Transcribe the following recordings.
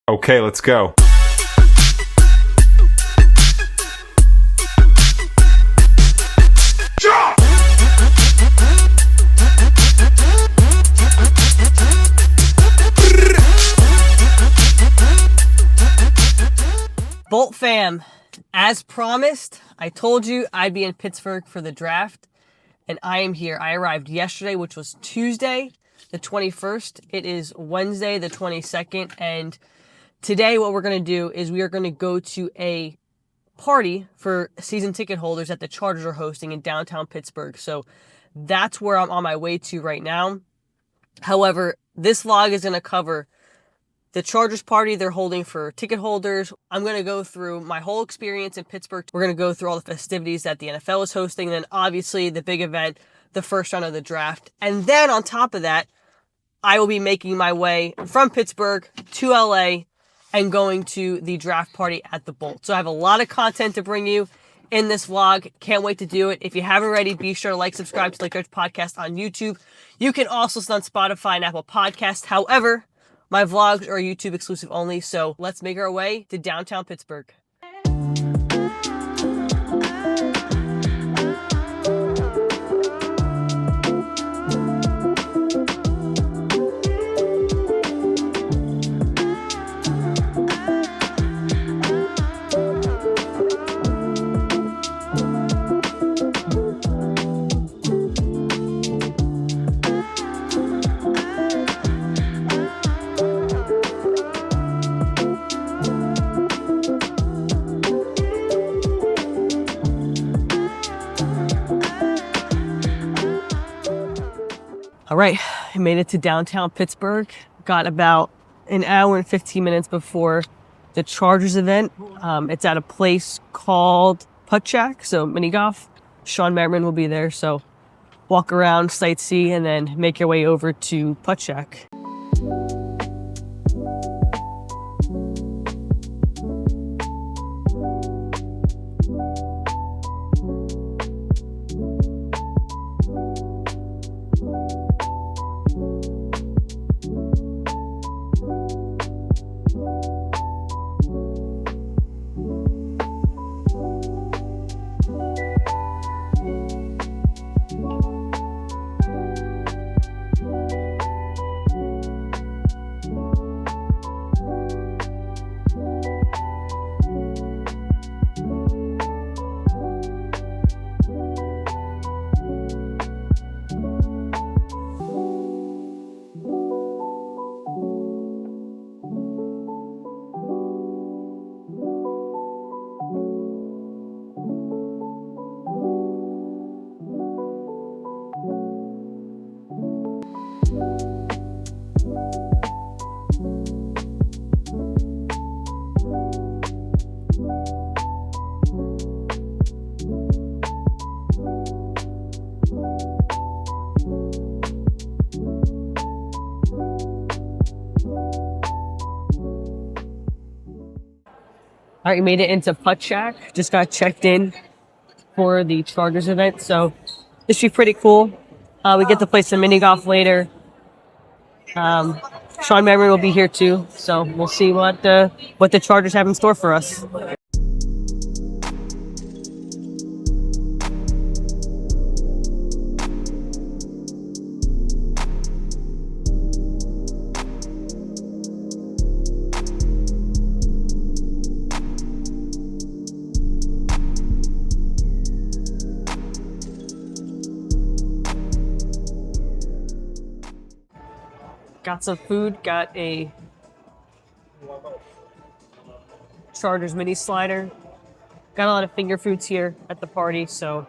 Okay, let's go. Bolt fam, as promised, I told you I'd be in Pittsburgh for the draft, and I am here. I arrived yesterday, which was Tuesday, the 21st. It is Wednesday, the 22nd, and today what we're going to do is we are going to go to a party for season ticket holders that the Chargers are hosting in downtown Pittsburgh. So that's where I'm on my way to right now. However, this vlog is going to cover the Chargers party they're holding for ticket holders. I'm going to go through my whole experience in Pittsburgh. We're going to go through all the festivities that the NFL is hosting. And then obviously the big event, the first round of the draft. And then on top of that, I will be making my way from Pittsburgh to LA and going to the draft party at the Bolt. So I have a lot of content to bring you in this vlog. Can't wait to do it. If you haven't already, be sure to like, subscribe to the 𝐬𝐮𝐬𝐜 podcast on YouTube. You can also listen on Spotify and Apple Podcasts. However, my vlogs are YouTube exclusive only, so let's make our way to downtown Pittsburgh. All right, I made it to downtown Pittsburgh. Got about an hour and 15 minutes before the Chargers event. It's at a place called 𝐃𝐨𝐧'𝐭, so mini golf. Shawne Merriman will be there, so walk around, sightsee, and then make your way over to 𝐃𝐨𝐧'𝐭. All right, we made it into 𝐃𝐨𝐧'𝐭. Just got checked in for the Chargers event, so this should be pretty cool. We get to play some mini golf later. Shawne Merriman will be here too, so we'll see what the Chargers have in store for us. Got some food, got a Chargers mini slider. Got a lot of finger foods here at the party, so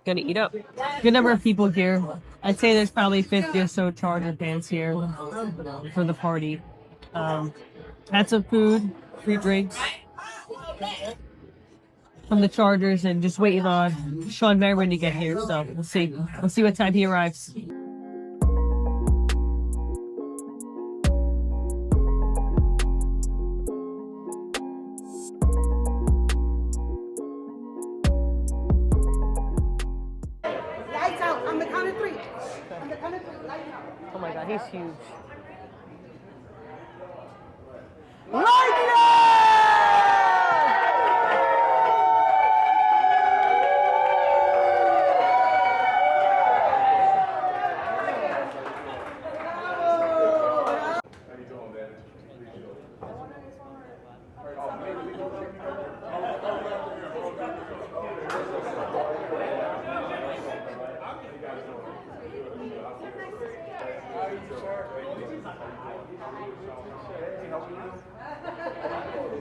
gonna eat up. Good number of people here. I'd say there's probably 50 or so Charger fans here for the party. Had some food, free drinks from the Chargers, and just waiting on Shawne Merriman to get here. So we'll see. We'll see what time he arrives. Oh my God, he's huge.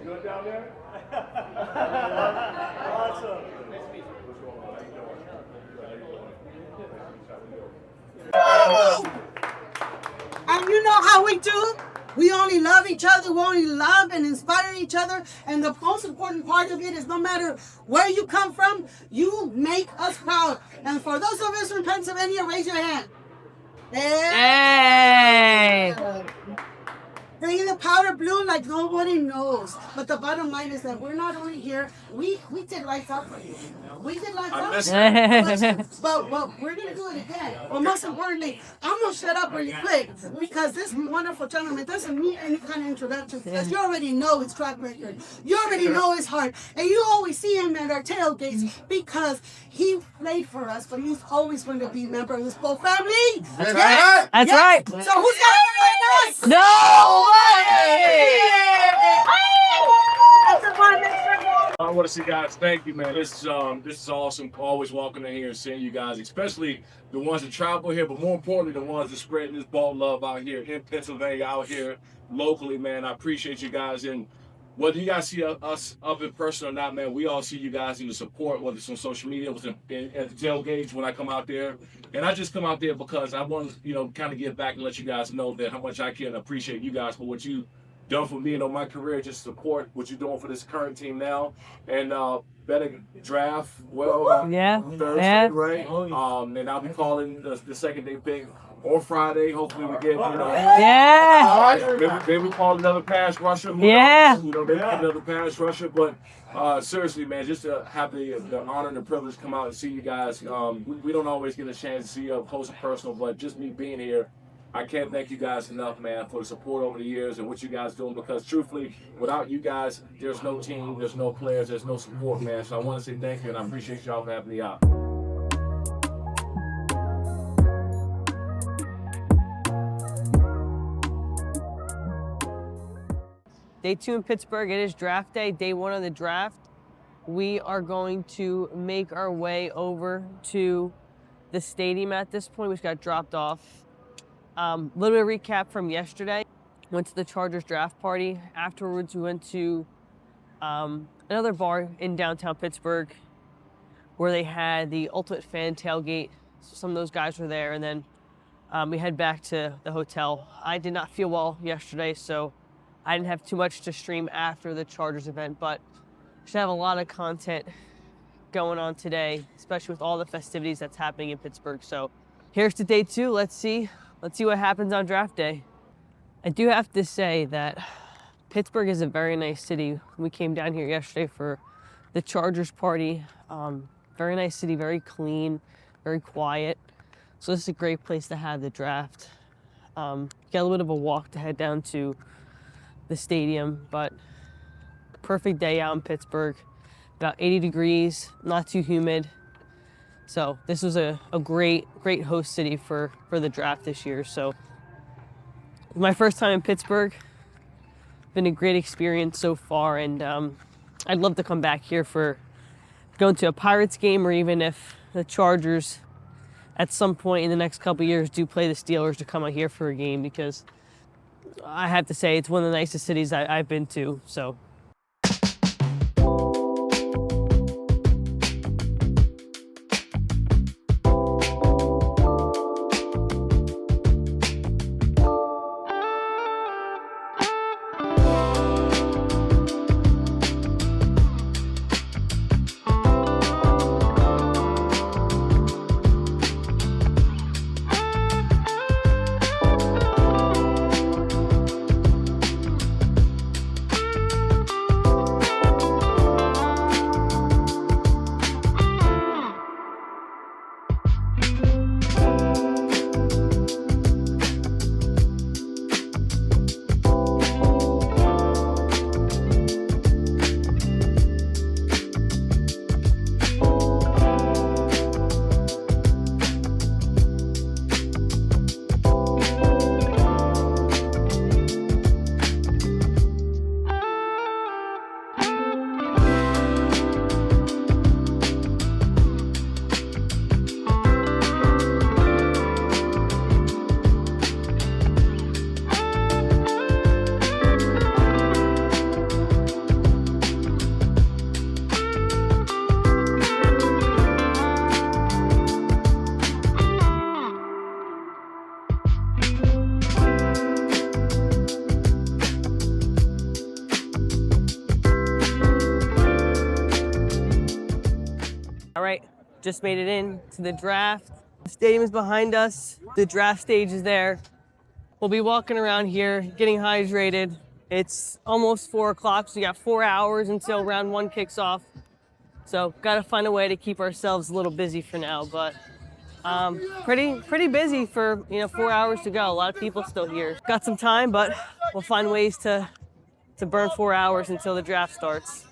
Good down there? Awesome. And you know how we do? We only love each other. We only love and inspire each other. And the most important part of it is no matter where you come from, you make us proud. And for those of us from Pennsylvania, raise your hand. Hey! Bringing the powder blue like nobody knows. But the bottom line is that we're not only here, we did lights out for you. We did lights out for you. But we're going to do it again. But most importantly, I'm going to shut up really quick because this wonderful gentleman doesn't need any kind of introduction because you already know his track record. You already know his heart. And you always see him at our tailgates because he played for us, but he's always going to be a member of this whole family. That's right. That's right. So who's got to join us? No way! I want to say, guys, thank you, man. This is awesome. Always welcome in here and seeing you guys, especially the ones that travel here, but more importantly, the ones that spreading this ball love out here in Pennsylvania, out here locally, man. I appreciate you guys. And whether you guys see us up in person or not, man, we all see you guys in the support, whether it's on social media, whether it's at the tailgates when I come out there. And I just come out there because I want to, kind of give back and let you guys know that how much I can appreciate you guys for what you done for me and on my career, just support what you're doing for this current team now. And better draft, Thursday, right? And I'll be calling the second day pick on Friday. Hopefully we get, maybe we call another pass rusher. Maybe another pass rusher. But seriously, man, just to have the honor and the privilege to come out and see you guys. We don't always get a chance to see you up close and personal, but just me being here, I can't thank you guys enough, man, for the support over the years and what you guys doing, because truthfully, without you guys, there's no team, there's no players, there's no support, man. So I want to say thank you, and I appreciate y'all for having me out. Day 2 in Pittsburgh, it is draft day, day 1 of the draft. We are going to make our way over to the stadium at this point. We just got dropped off. Little bit of recap from yesterday. Went to the Chargers draft party. Afterwards, we went to another bar in downtown Pittsburgh where they had the Ultimate Fan tailgate. So some of those guys were there, and then we head back to the hotel. I did not feel well yesterday, so I didn't have too much to stream after the Chargers event, but should have a lot of content going on today, especially with all the festivities that's happening in Pittsburgh. So here's to day 2. Let's see what happens on draft day. I do have to say that Pittsburgh is a very nice city. We came down here yesterday for the Chargers party. Very nice city, very clean, very quiet. So this is a great place to have the draft. Got a little bit of a walk to head down to the stadium, but perfect day out in Pittsburgh. About 80 degrees, not too humid. So this was a great host city for the draft this year. So my first time in Pittsburgh, been a great experience so far, and I'd love to come back here for going to a Pirates game, or even if the Chargers at some point in the next couple of years do play the Steelers, to come out here for a game, because I have to say it's one of the nicest cities I've been to. So All right, just made it in to the draft. The stadium is behind us. The draft stage is there. We'll be walking around here, getting hydrated. It's almost 4 o'clock, so we got 4 hours until round 1 kicks off. So got to find a way to keep ourselves a little busy for now, but pretty busy for 4 hours to go. A lot of people still here. Got some time, but we'll find ways to burn 4 hours until the draft starts.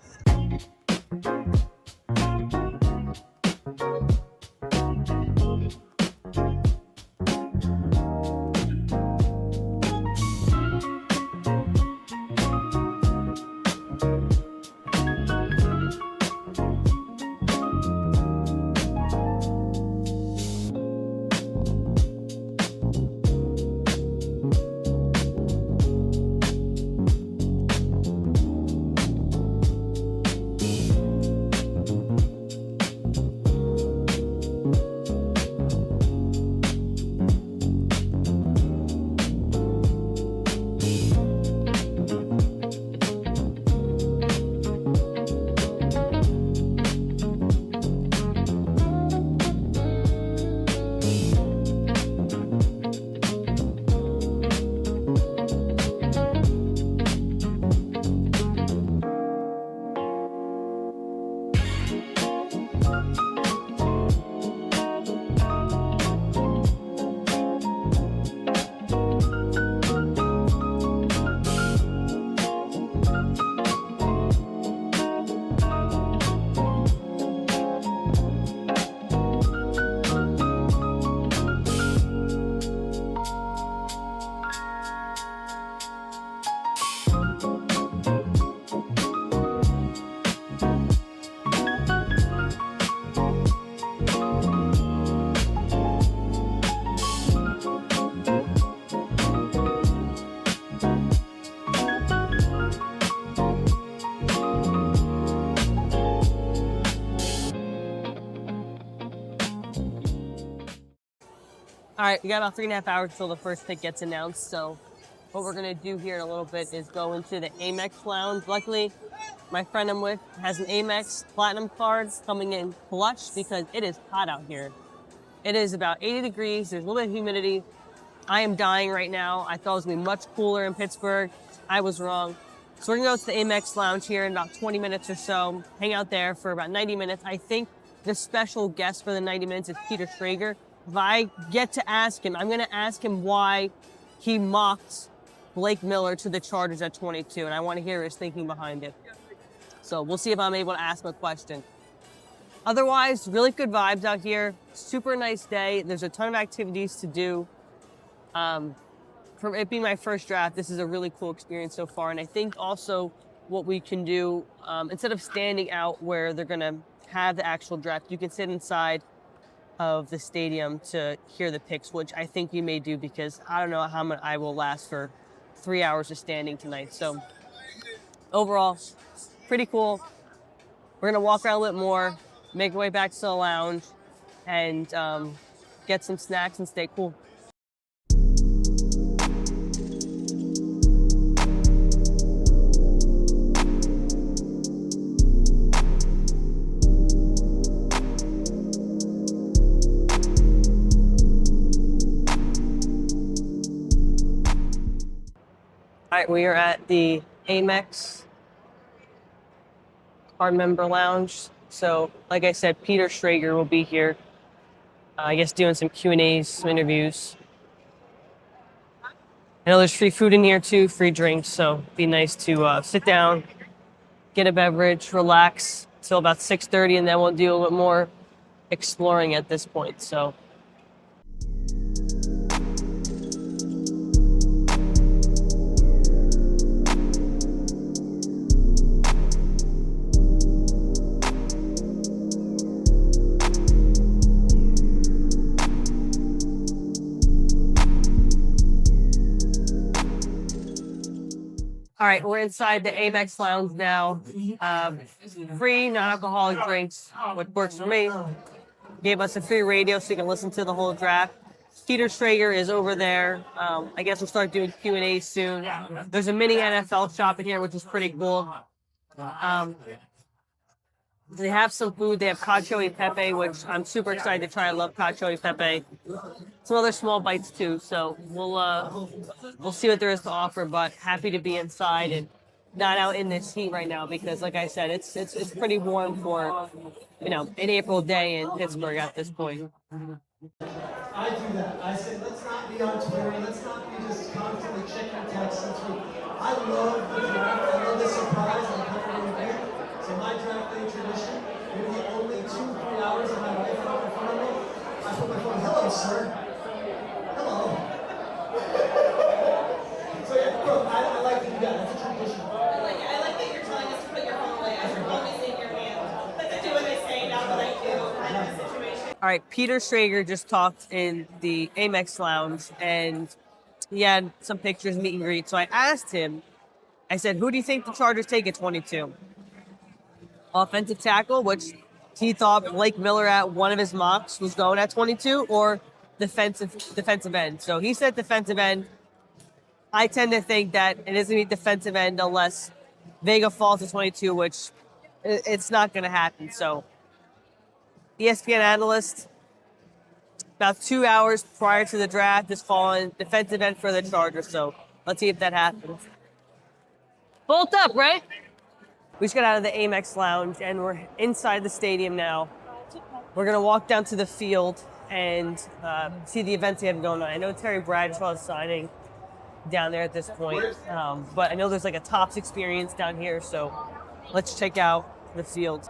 All right, we got about 3.5 hours until the first pick gets announced. So what we're gonna do here in a little bit is go into the Amex lounge. Luckily, my friend I'm with has an Amex Platinum card coming in clutch because it is hot out here. It is about 80 degrees, there's a little bit of humidity. I am dying right now. I thought it was gonna be much cooler in Pittsburgh. I was wrong. So we're gonna go to the Amex lounge here in about 20 minutes or so, hang out there for about 90 minutes. I think the special guest for the 90 minutes is Peter Schrager. If I get to ask him, I'm going to ask him why he mocked Blake Miller to the Chargers at 22, and I want to hear his thinking behind it. So we'll see if I'm able to ask him a question. Otherwise, really good vibes out here. Super nice day. There's a ton of activities to do. For it being my first draft, this is a really cool experience so far, and I think also what we can do, instead of standing out where they're going to have the actual draft, you can sit inside of the stadium to hear the picks, which I think you may do because I don't know how much I will last for 3 hours of standing tonight. So overall, pretty cool. We're gonna walk around a little more, make our way back to the lounge, and get some snacks and stay cool. All right, we are at the Amex card member lounge. So, like I said, Peter Schrager will be here, I guess doing some Q&As, some interviews. I know there's free food in here too, free drinks, so it'd be nice to sit down, get a beverage, relax till about 6:30, and then we'll do a little bit more exploring at this point. So. All right, we're inside the Amex lounge now. Free non-alcoholic drinks, which works for me. Gave us a free radio so you can listen to the whole draft. Peter Schrager is over there. I guess we'll start doing Q&A soon. There's a mini NFL shop in here, which is pretty cool. They have some food. They have 𝐾𝐿, which I'm super excited to try. I love 𝐾𝐿. Some other small bites too. So we'll see what there is to offer. But happy to be inside and not out in this heat right now because, like I said, it's pretty warm for an April day in Pittsburgh at this point. I do that. I say, let's not be on Twitter. Let's not be just constantly checking texts and tweets. I love the draft. I love the surprise and coming in here. So my draft day tradition, maybe only 2-3 hours of my life out in front of me. I put my phone, hello, sir. Hello. So yeah, bro, I like to do that. That's a tradition. I like that you're telling us to put your phone away as your phone is in your hand. But to do what they say, not what I do, kind of a situation. All right, Peter Schrager just talked in the Amex lounge, and he had some pictures, meet and greet. So I asked him, I said, who do you think the Chargers take at 22? Offensive tackle, which he thought Blake Miller at one of his mocks was going at 22, or defensive end. So he said defensive end. I tend to think that it isn't going to be defensive end unless Vega falls to 22, which it's not going to happen. So ESPN analyst, about 2 hours prior to the draft, is falling defensive end for the Chargers. So let's see if that happens. Bolt up, right? We just got out of the Amex lounge and we're inside the stadium now. We're going to walk down to the field and see the events they have going on. I know Terry Bradshaw is signing down there at this point, but I know there's like a Tops experience down here, so let's check out the field.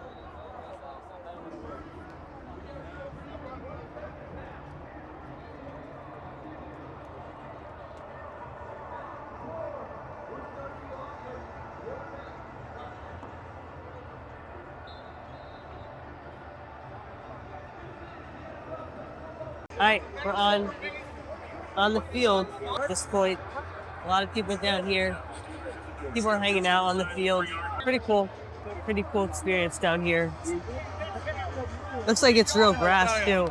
All right, we're on the field at this point. A lot of people down here. People are hanging out on the field. Pretty cool experience down here. Looks like it's real grass too.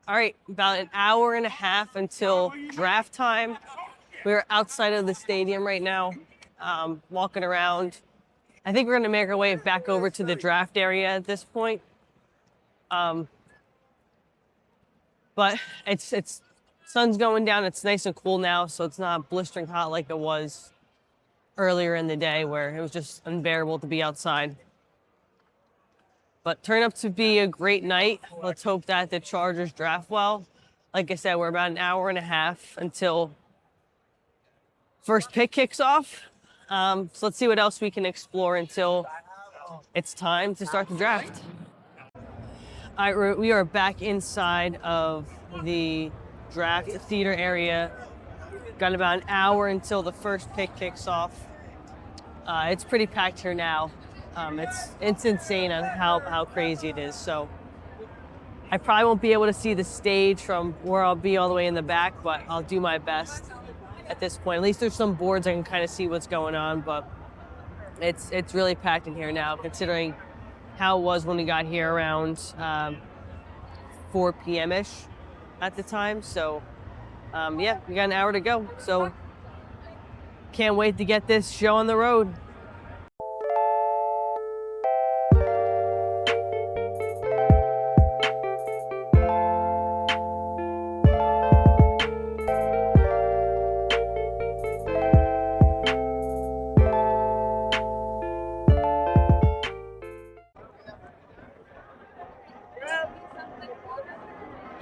All right, about an hour and a half until draft time. We're outside of the stadium right now, walking around. I think we're gonna make our way back over to the draft area at this point. But it's sun's going down. It's nice and cool now, so it's not blistering hot like it was earlier in the day where it was just unbearable to be outside. But turned up to be a great night. Let's hope that the Chargers draft well. Like I said, we're about an hour and a half until first pick kicks off. So let's see what else we can explore until it's time to start the draft. All right, we are back inside of the draft theater area. Got about an hour until the first pick kicks off. It's pretty packed here now. It's insane on how crazy it is. So I probably won't be able to see the stage from where I'll be all the way in the back, but I'll do my best at this point. At least there's some boards I can kind of see what's going on, but it's really packed in here now, considering how it was when we got here around 4 p.m.-ish at the time. So yeah, we got an hour to go. So can't wait to get this show on the road.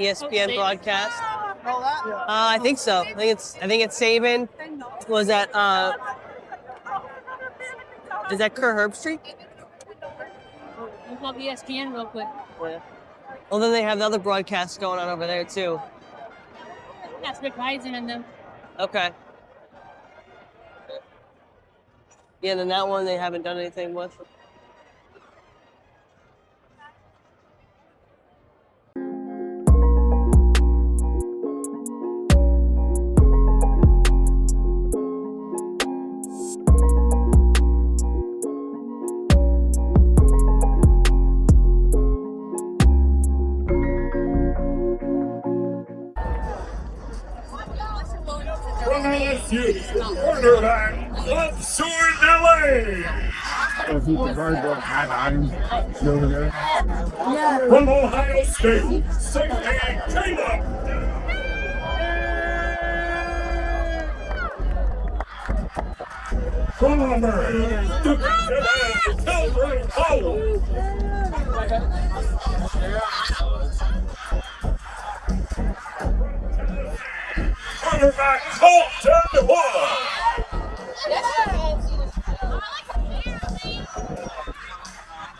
ESPN broadcast. I think so. I think it's 𝐬𝐫𝐫𝐷. Was that is that 𝐼𝐻 Street? We'll call ESPN real quick. Yeah. Well, then they have the other broadcasts going on over there too. That's 𝐼𝐻𝐫𝐬𝐻 and them. Okay. Yeah, then that one they haven't done anything with. From LSU, quarterback, 𝐬𝐮𝐬𝐜𝐫𝐿𝐴. From Ohio State, safety, 𝐾𝐨𝐽. From Merriman, defensive end, 𝐬𝐮𝐸𝐿. Quarterback, 𝐬𝐻𝐚𝐬𝐜.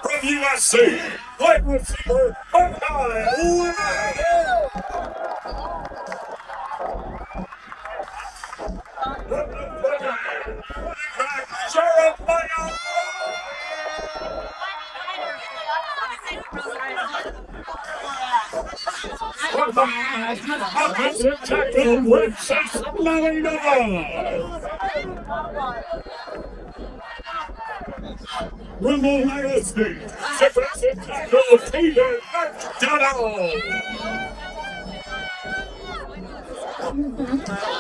From USC, wide receiver, 𝐬𝐻𝐽𝐻𝐫𝐿𝐴. From the quarterback, 𝐬𝐻𝐝𝐵𝐞. Offensive tackle with 𝐬𝐻𝐴𝐫𝐞. From Ohio State, defensive tackle 𝐬𝐻𝐫𝐴𝐻𝐿.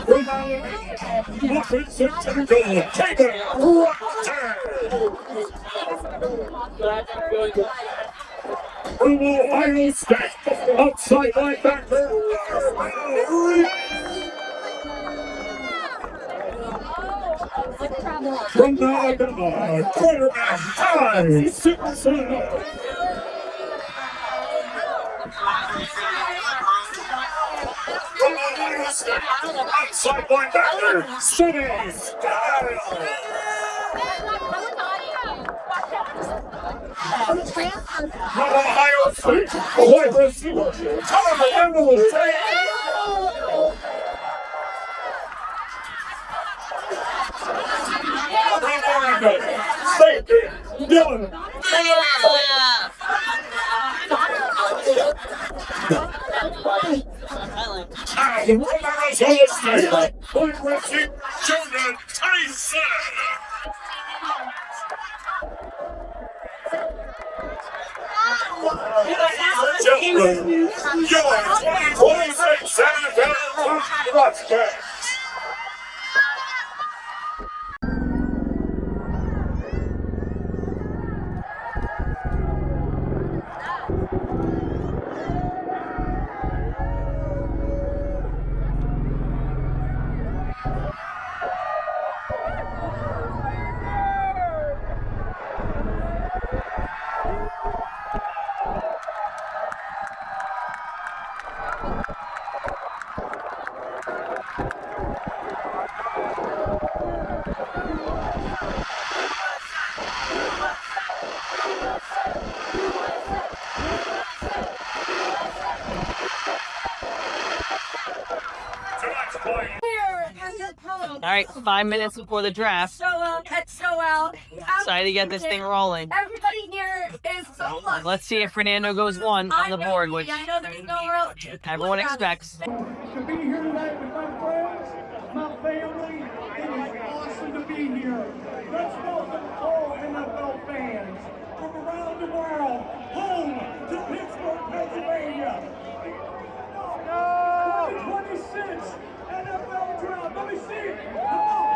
From Alabama, offensive tackle 𝐃𝐨𝐽𝐻. From Ohio State, outside linebacker, from Alabama, quarterback, 𝐬𝐻𝐫𝐿𝐴. From Ohio State, outside linebacker, 𝐬𝐻𝐫𝐿𝐴. From Ohio State, wide receiver, 𝐬𝐻𝐾𝐨. From Oregon, safety, 𝐬𝐻𝐫𝐿𝐴. And from Arizona State, wide receiver, 𝐬𝐻𝐫𝐿𝐴. Gentlemen, your 2026 NFL prospect. All right, 5 minutes before the draft. Excited to get this thing rolling. Everybody here is so lucky. Let's see if Fernando goes 1 on the board, which I know there's no road. everyone expects. To be here tonight with my friends, my family, it is awesome to be here. Let's welcome all NFL fans from around the world, home to Pittsburgh, Pennsylvania. 2026 NFL Draft. Let me see it. Come on.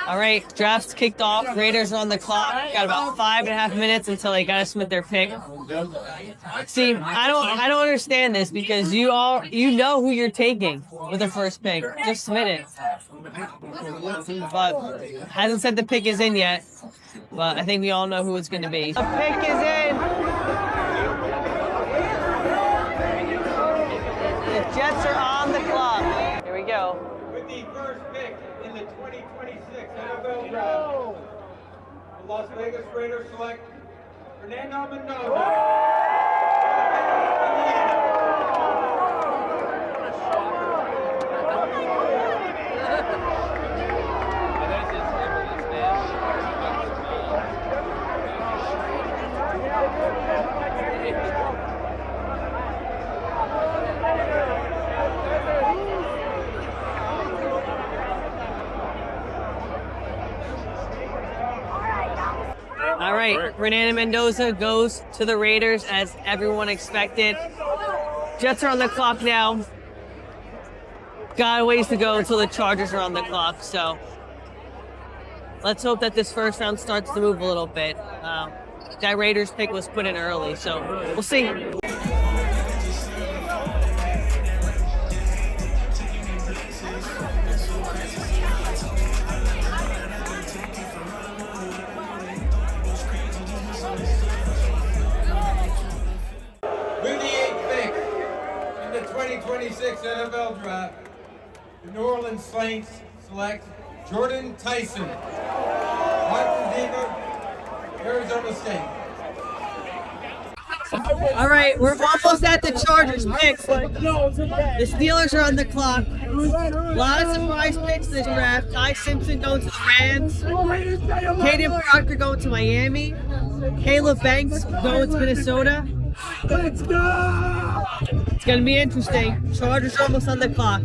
All right, draft's kicked off. Raiders are on the clock. Got about 5.5 minutes until they gotta submit their pick. See, I don't understand this because you know who you're taking with the first pick. Just submit it. But hasn't said the pick is in yet. But I think we all know who it's gonna be. The pick is in. The Jets are on the clock. Here we go. With the first pick in the 2026 NFL Draft, the Las Vegas Raiders select Fernando Mendoza. All right, Fernando Mendoza goes to the Raiders as everyone expected. Jets are on the clock now. Got a ways to go until the Chargers are on the clock, so let's hope that this first round starts to move a little bit. That Raiders pick was put in early, so we'll see. With the 8th pick in the 2026 NFL Draft, the New Orleans Saints select Jordan Tyson, wide receiver, Arizona State. All right, we're almost at the Chargers pick. The Steelers are on the clock. A lot of surprise picks this draft. Ty Simpson going to the Rams. Caden Proctor going to Miami. Caleb Banks going to Minnesota. Let's go! It's going to be interesting. Chargers are almost on the clock.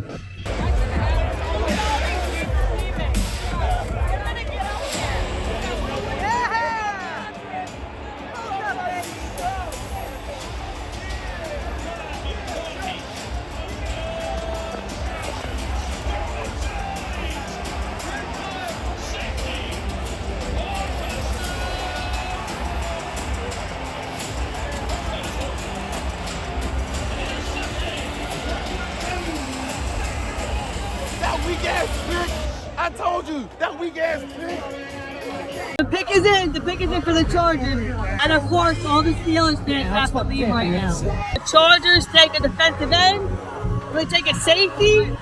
I told you, that weak ass pick. The pick is in. The pick is in for the Chargers. And of course, all the Steelers fans have to leave right now. The Chargers take a defensive end. Will they take a safety?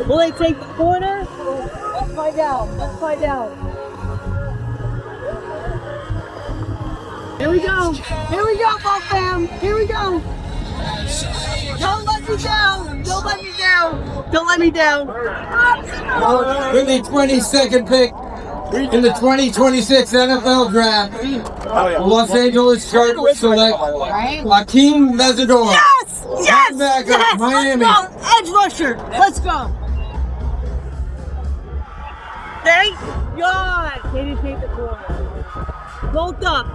Will they take the corner? Let's find out. Let's find out. Here we go. Here we go, Ball fam. Here we go. Don't let me down. Don't let me down. Don't let me down. With the 22nd pick in the 2026 NFL Draft, the Los Angeles Chargers select 𝐼𝐸𝐸. Yes! Yes! Linebacker, Yes! Miami. Let's go! Edge rusher! Let's go! Thank God! They didn't take the corner. Bolt up.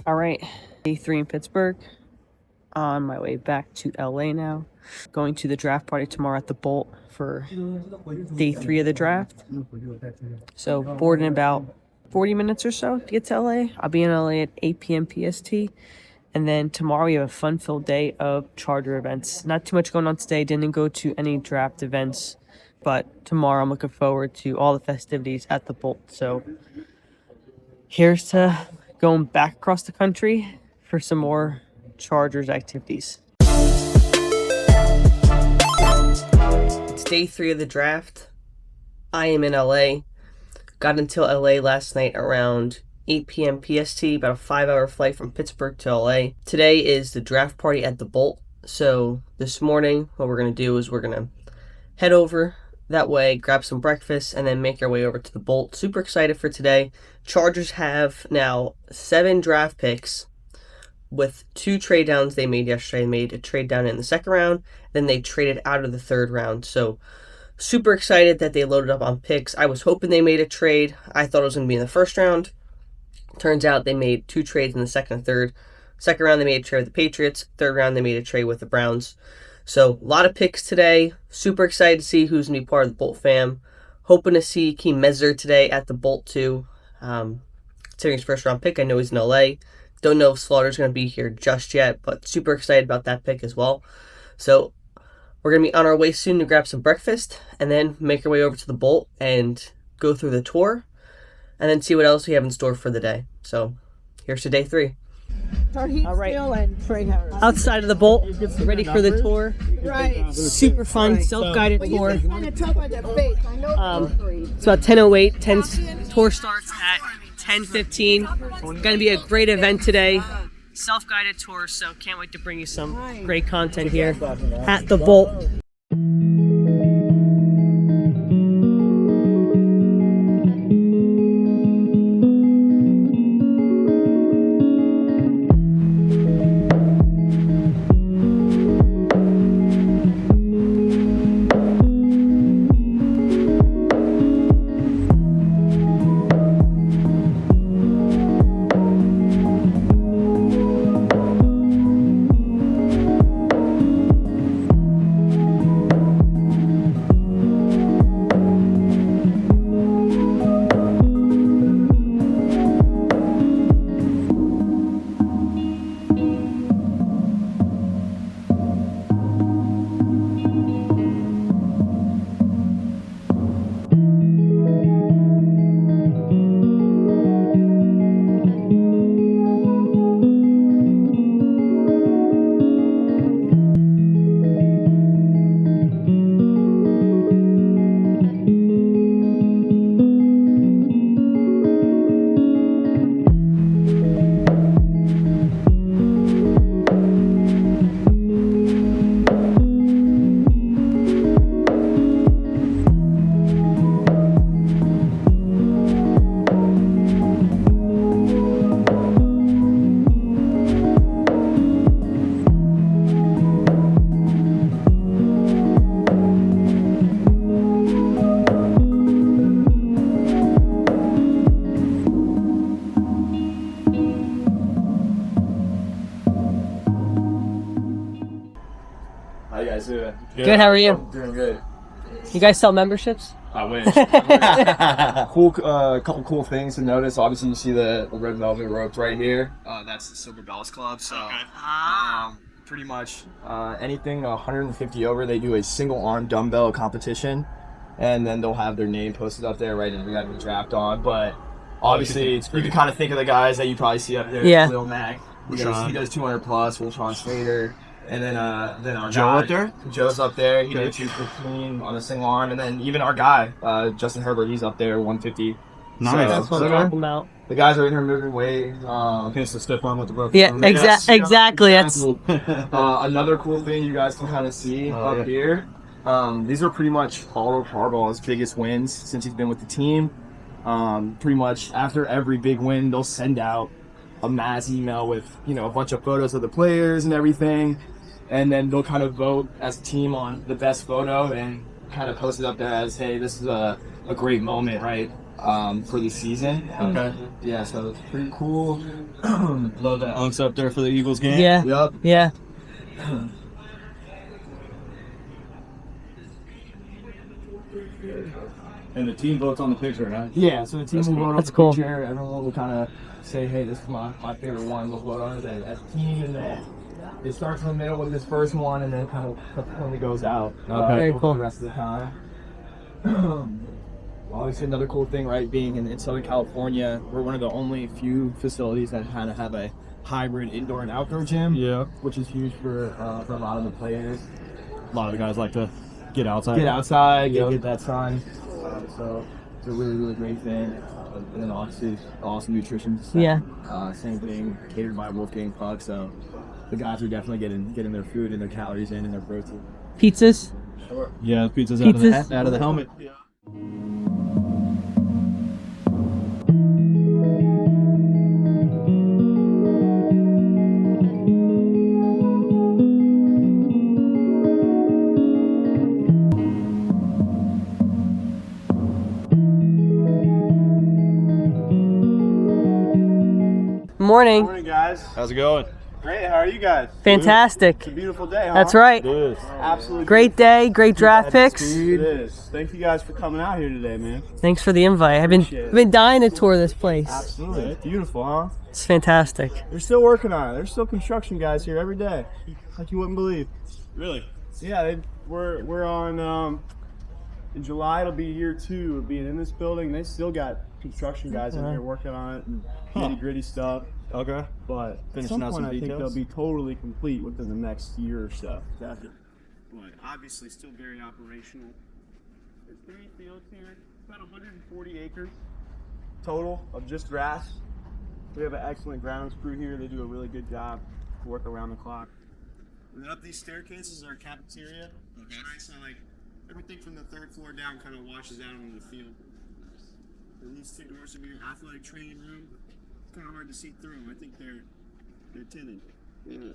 All right, day 3 in Pittsburgh. On my way back to LA now. Going to the draft party tomorrow at the Bolt for day 3 of the draft. So board in about 40 minutes or so to get to LA. I'll be in LA at 8 p.m. PST. And then tomorrow we have a fun-filled day of Charger events. Not too much going on today. Didn't go to any draft events. But tomorrow I'm looking forward to all the festivities at the Bolt. So here's to going back across the country for some more Chargers activities. It's day 3 of the draft. I am in LA. Got into LA last night around 8 p.m. PST, about a 5-hour flight from Pittsburgh to LA. Today is the draft party at the Bolt. So this morning, what we're going to do is we're going to head over that way, grab some breakfast, and then make our way over to the Bolt. Super excited for today. Chargers have now 7 draft picks with 2 trade downs they made yesterday. They made a trade down in the 2nd round, then they traded out of the 3rd round. So super excited that they loaded up on picks. I was hoping they made a trade. I thought it was going to be in the 1st round. Turns out they made 2 trades in the second and third. Second round, they made a trade with the Patriots. Third round, they made a trade with the Browns. So, a lot of picks today. Super excited to see who's going to be part of the Bolt fam. Hoping to see 𝐃𝐨𝐧'𝐭 today at the Bolt, too. Considering his first round pick, I know he's in LA. Don't know if Slaughter's going to be here just yet, but super excited about that pick as well. So, we're going to be on our way soon to grab some breakfast and then make our way over to the Bolt and go through the tour and then see what else we have in store for the day. So, here's to day 3. All right, outside of the Bolt, ready for the tour. Right. Super fun, self-guided tour. It's about 10:08. Tour starts at 10:15. Going to be a great event today. Self-guided tour, so can't wait to bring you some great content here at the Bolt. How you guys doing? Good, how are you? Doing good. You guys sell memberships? I wish. Cool, couple cool things to notice. Obviously, you see the red velvet ropes right here. That's the Silver Bells Club. So, pretty much anything 150 over, they do a single arm dumbbell competition, and then they'll have their name posted up there, right? And we got the draft on. But obviously, you can kind of think of the guys that you probably see up there. Yeah. Lil Mac. He does 200 plus. Shawne Slater. And then our Joe guy, up there? Joe's up there. He did 215 on a single arm, and then even our guy, Justin Herbert, he's up there 150. Nice. So, That's what I'm talking about. the guys are in there moving weight. Against the stiff arm with the broken Yeah, arm. exactly. That's Another cool thing you guys can kind of see up here. These are pretty much all of Harbaugh's biggest wins since he's been with the team. Pretty much after every big win, they'll send out a mass email with a bunch of photos of the players and everything. And then they'll kind of vote as a team on the best photo and kind of post it up there as, hey, this is a great moment, right, for the season. Okay. Yeah, so it's pretty cool. Love that unks up there for the Eagles game. yeah. Yep. Yeah. And the team votes on the picture, right? Yeah, so the team will vote on That's the cool. picture. Everyone will kind of say, hey, this is my favorite one. We'll vote on it as a team. And then it starts in the middle with this first one and then kind of subsequently goes out. Very cool. For the rest of the time. Obviously, another cool thing, right, being in Southern California, we're one of the only few facilities that kind of have a hybrid indoor and outdoor gym. Yeah. Which is huge for a lot of the players. A lot of the guys like to get outside. Get outside, get that sun. So it's a really, really great thing. And then obviously, awesome nutrition. Yeah. Same thing, catered by Wolfgang Puck. So the guys are definitely getting their food and their calories in and their protein. Pizzas? Yeah, pizza's Pizzas. out of the helmet. Morning. Morning, guys. How's it going? Great. How are you guys? Fantastic. It's a beautiful day, huh? That's right. It is. Absolutely. Great day, great draft picks. It is. Thank you guys for coming out here today, man. Thanks for the invite. I've been dying to tour this place. Absolutely. It's beautiful, huh? It's fantastic. They're still working on it. There's still construction guys here every day, like you wouldn't believe. Really? Yeah, we're on. In July, it'll be year 2 of being in this building. They still got construction guys in here working on it and nitty gritty stuff. Okay. But Finishing at out some some point, I think details? they'll be totally complete within the next year or so. Exactly. But obviously, still very operational. There's 3 fields here, about 140 acres total of just grass. We have an excellent grounds crew here. They do a really good job, work around the clock. And then up these staircases are a cafeteria. Okay. Right, so like everything from the 3rd floor down kind of washes out into the field. And these 2 doors will be your athletic training room. It's kind of hard to see through them. I think they're tinted. Yeah.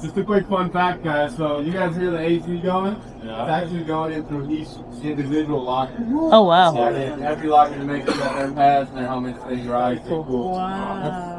Just a quick fun fact, guys. So you guys hear the AC going? Yeah. It's actually going in through each individual locker. Oh, wow. So every locker to make sure that their pads and their helmets stay dry. Cool. Wow.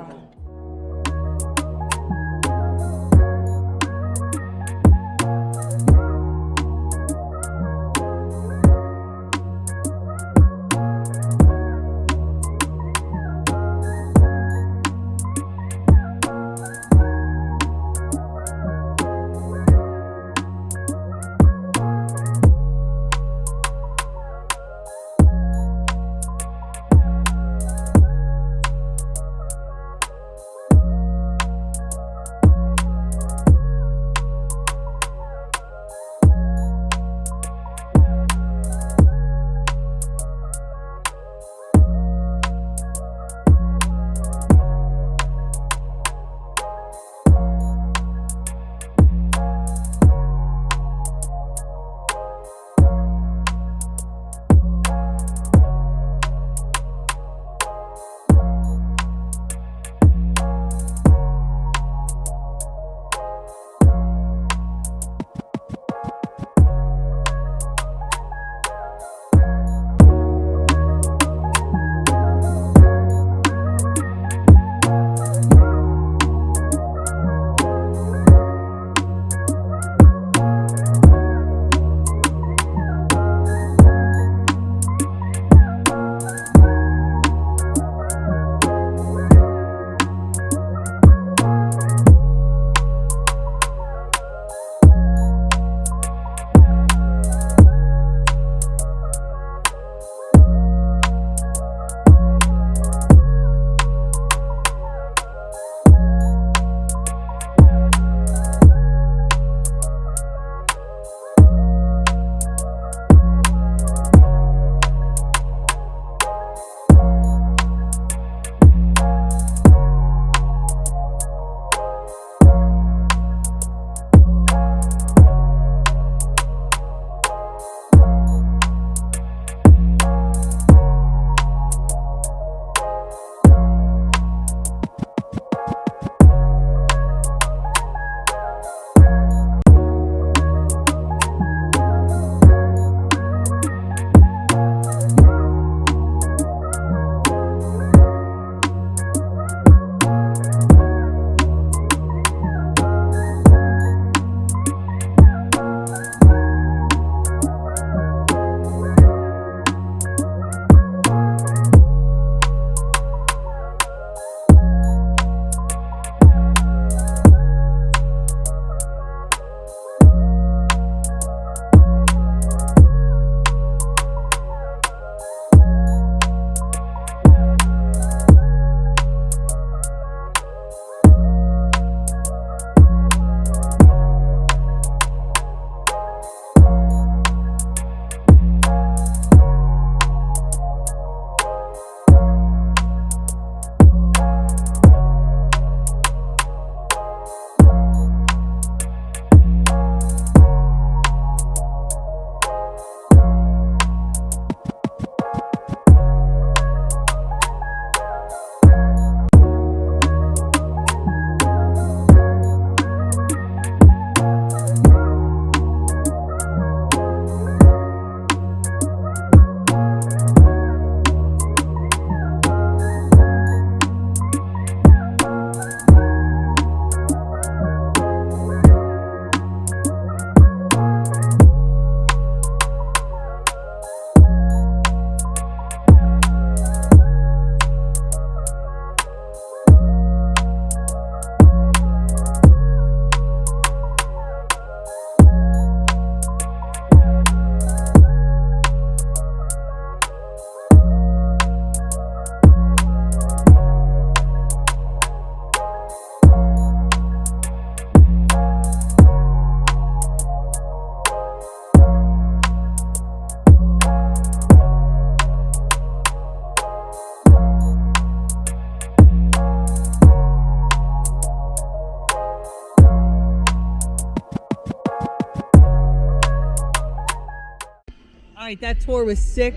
right, that tour was sick.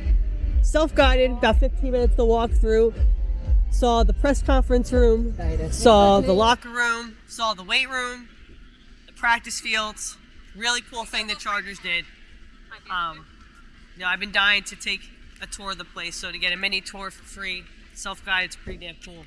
Self-guided, about 15 minutes to walk through. Saw the press conference room, saw the locker room, saw the weight room, the practice fields. Really cool thing the Chargers did. You know, I've been dying to take a tour of the place, so to get a mini tour for free, self-guided, it's pretty damn cool.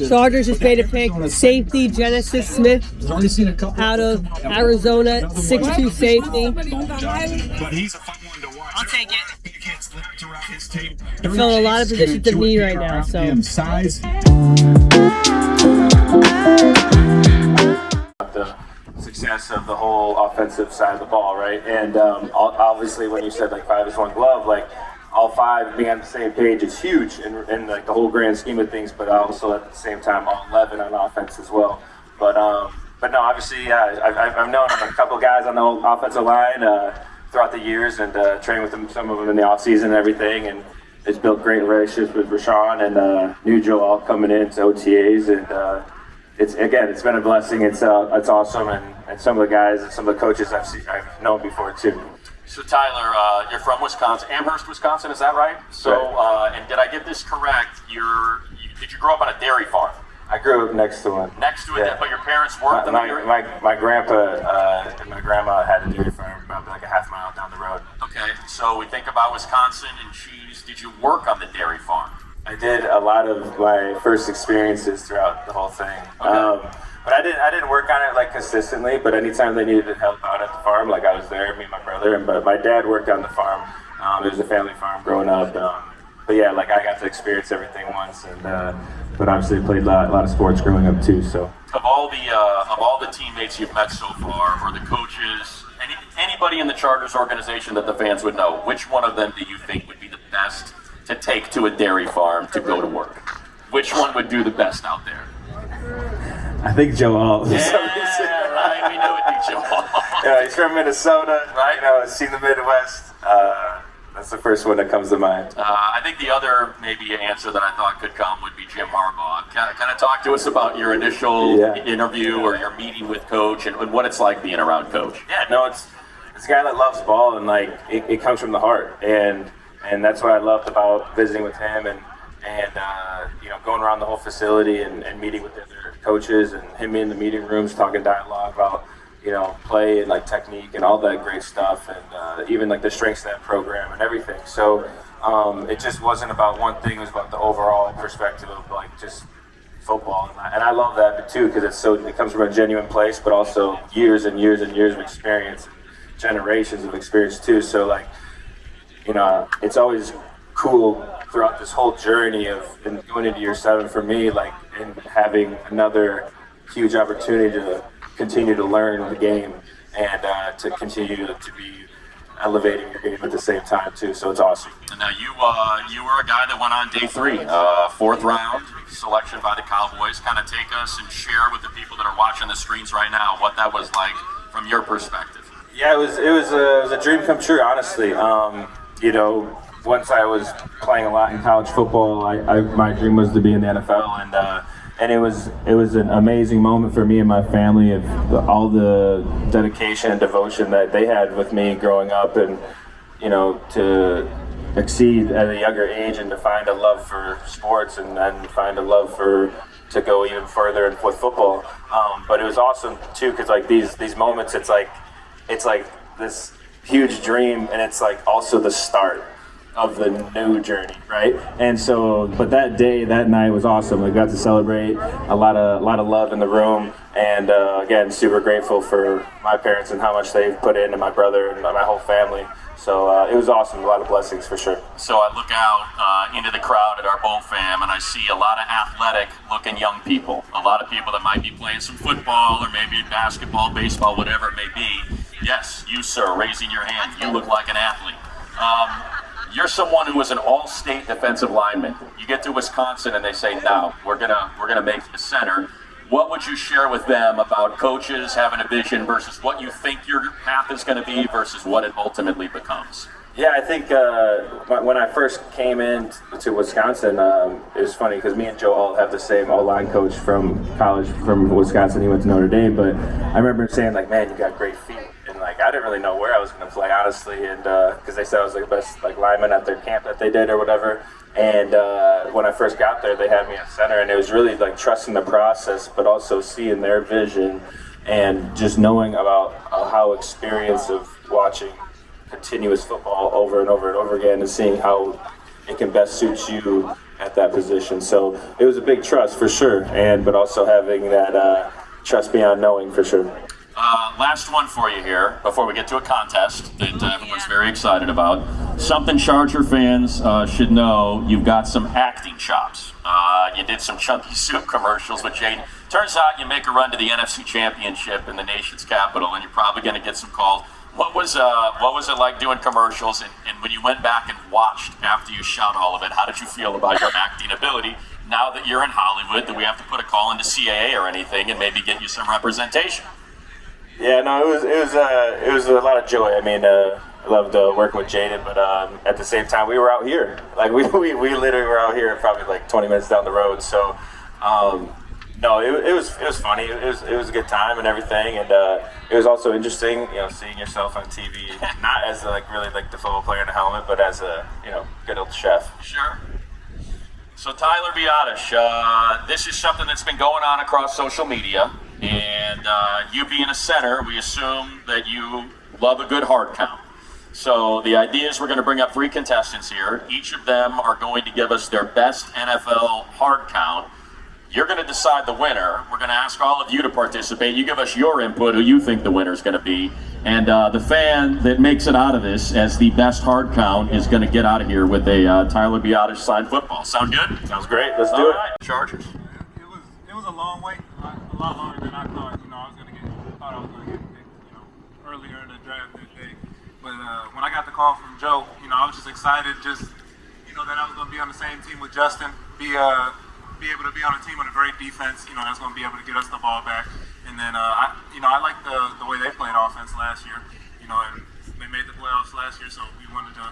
Chargers just made a pick. Safety Genesis Smith out of Arizona, 6'2" safety. I'll take it. I'm filling a lot of positions of need right now, so. The success of the whole offensive side of the ball, right? And obviously, when you said like 5 is 1 glove, like all 5 being on the same page is huge in like the whole grand scheme of things. But also at the same time, all 11 on offense as well. But no, obviously, yeah, I've known a couple guys on the offensive line throughout the years and trained with them, some of them in the off season and everything, and it's built great relationships with Shawne and New all coming in to OTAs, and it's been a blessing. It's awesome, and some of the guys and some of the coaches I've known before too. So Tyler, you're from Wisconsin, Amherst, Wisconsin, is that right? So, and did I get this correct? Did you grow up on a dairy farm? I grew up next to one. Next to it, yeah. But your parents worked on the dairy? My grandpa and my grandma had a dairy farm about like a half mile down the road. Okay, so we think about Wisconsin and cheese. Did you work on the dairy farm? I did a lot of my first experiences throughout the whole thing. Okay. But I didn't work on it like consistently, but anytime they needed help out at the farm, like I was there, me and my brother, but my dad worked on the farm. It was a family farm growing up. But yeah, like I got to experience everything once, and but obviously played a lot of sports growing up too. So of all the teammates you've met so far, or the coaches, anybody in the Chargers organization that the fans would know, which one of them do you think would be the best to take to a dairy farm to go to work? Which one would do the best out there? I think 𝐬𝐝. Yeah, right. We knew it'd be 𝐬𝐝. Yeah, he's from Minnesota, right? You know, seen the Midwest. That's the first one that comes to mind. I think the other maybe answer that I thought could come would be Jim Harbaugh. Kind of talk to us about your initial interview or your meeting with Coach and what it's like being around Coach. Yeah, no, it's a guy that loves ball, and like it comes from the heart, and that's what I loved about visiting with him and you know, going around the whole facility and meeting with the other coaches and him in the meeting rooms talking dialogue about, you know, play and like technique and all that great stuff, and even like the strengths of that program and everything. So it just wasn't about one thing; it was about the overall perspective of like just football, and I love that too because it comes from a genuine place, but also years and years and years of experience, and generations of experience too. So like, you know, it's always cool throughout this whole journey of going into year 7 for me, like, and having another huge opportunity to continue to learn the game and to continue to be elevating your game at the same time too. So it's awesome. And now you were a guy that went on day 3, 4th round selection by the Cowboys. Kind of take us and share with the people that are watching the screens right now what that was like from your perspective. Yeah, it was a dream come true, honestly. You know, once I was playing a lot in college football, my dream was to be in the NFL, and it was an amazing moment for me and my family of all the dedication and devotion that they had with me growing up, and you know, to exceed at a younger age and to find a love for sports and then find a love to go even further with football. But it was awesome too because like these moments, it's like this huge dream, and it's like also the start of the new journey, right? And so, but that night was awesome. We got to celebrate a lot of love in the room, and again, super grateful for my parents and how much they've put in, and my brother and my whole family. So it was awesome, a lot of blessings for sure. So I look out into the crowd at our Bowl fam, and I see a lot of athletic-looking young people. A lot of people that might be playing some football or maybe basketball, baseball, whatever it may be. Yes, you, sir, raising your hand. You look like an athlete. You're someone who was an all-state defensive lineman. You get to Wisconsin and they say, no, we're gonna make you a center. What would you share with them about coaches having a vision versus what you think your path is going to be versus what it ultimately becomes? Yeah, I think when I first came in to Wisconsin, it was funny because me and Joe all have the same O-line coach from college from Wisconsin. He went to Notre Dame, but I remember saying like, "Man, you got great feet," and like I didn't really know where I was going to play honestly, and because they said I was like the best like lineman at their camp that they did or whatever. And when I first got there, they had me at center, and it was really like trusting the process, but also seeing their vision and just knowing about how experience of watching continuous football over and over and over again and seeing how it can best suit you at that position. So it was a big trust for sure, but also having that trust beyond knowing for sure. Last one for you here before we get to a contest that everyone's very excited about. Something Charger fans should know, you've got some acting chops. You did some chunky soup commercials with Jaden. Turns out you make a run to the NFC Championship in the nation's capital and you're probably going to get some calls. What was it like doing commercials, and when you went back and watched after you shot all of it, how did you feel about your acting ability now that you're in Hollywood? Do we have to put a call into CAA or anything and maybe get you some representation? Yeah, no, it was a lot of joy. I mean, I loved working with Jaden, but at the same time, we were out here. Like we literally were out here, probably like 20 minutes down the road. So. No, it was funny. It was a good time and everything, and it was also interesting, seeing yourself on TV, not as really the football player in a helmet, but as a good old chef. Sure. So Tyler Biadasz, this is something that's been going on across social media, and you being a center, we assume that you love a good hard count. So the idea is we're going to bring up 3 contestants here. Each of them are going to give us their best NFL hard count. You're going to decide the winner. We're going to ask all of you to participate. You give us your input, who you think the winner is going to be. And the fan that makes it out of this as the best hard count is going to get out of here with a Tyler Biadasz signed football. Sound good? Sounds great. Let's do it. Chargers. It was a long wait, a lot longer than I thought. I thought I was going to get picked, earlier in the draft that day. But when I got the call from Joe, I was just excited, that I was going to be on the same team with Justin, be able to be on a team with a great defense, that's going to be able to get us the ball back. And then, I like the way they played offense last year, and they made the playoffs last year, so we wanted to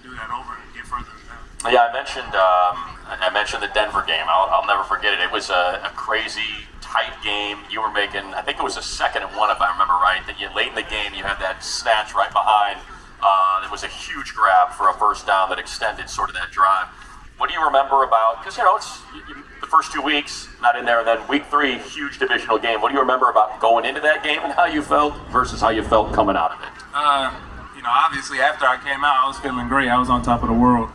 do that over and get further than that. Yeah, I mentioned the Denver game. I'll never forget it. It was a crazy, tight game. You were making, I think it was a 2nd and 1, if I remember right. That late in the game, you had that snatch right behind. It was a huge grab for a first down that extended sort of that drive. What do you remember about, because it's the first 2 weeks, not in there, and then week 3, huge divisional game. What do you remember about going into that game and how you felt versus how you felt coming out of it? Obviously after I came out, I was feeling great. I was on top of the world.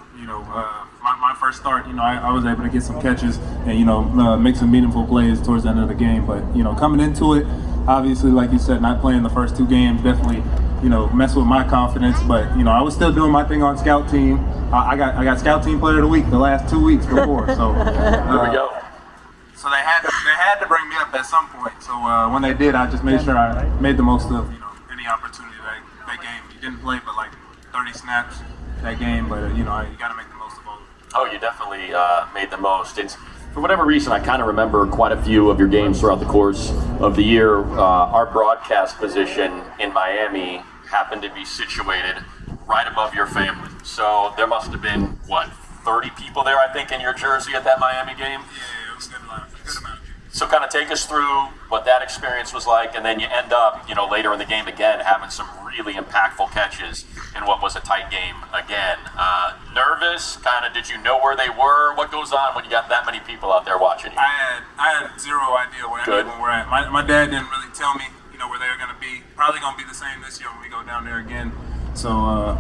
My first start, I was able to get some catches and, make some meaningful plays towards the end of the game. But, coming into it, obviously, like you said, not playing the first 2 games definitely, mess with my confidence. But, I was still doing my thing on scout team. I got scout team player of the week the last 2 weeks before. So there we go. So they had to bring me up at some point. So when they did, I just made sure I made the most of any opportunity that game. You didn't play but like 30 snaps that game, but you got to make the most of all of it. Oh, you definitely made the most. It's, for whatever reason, I kind of remember quite a few of your games throughout the course of the year. Our broadcast position in Miami happened to be situated right above your family. So there must have been, 30 people there, I think, in your jersey at that Miami game? Yeah, it was a good amount of people. So kind of take us through what that experience was like, and then you end up, later in the game again, having some really impactful catches in what was a tight game again. Nervous? Did you know where they were? What goes on when you got that many people out there watching you? I had zero idea where anyone were at. My dad didn't really tell me, where they were going to be. Probably going to be the same this year when we go down there again. So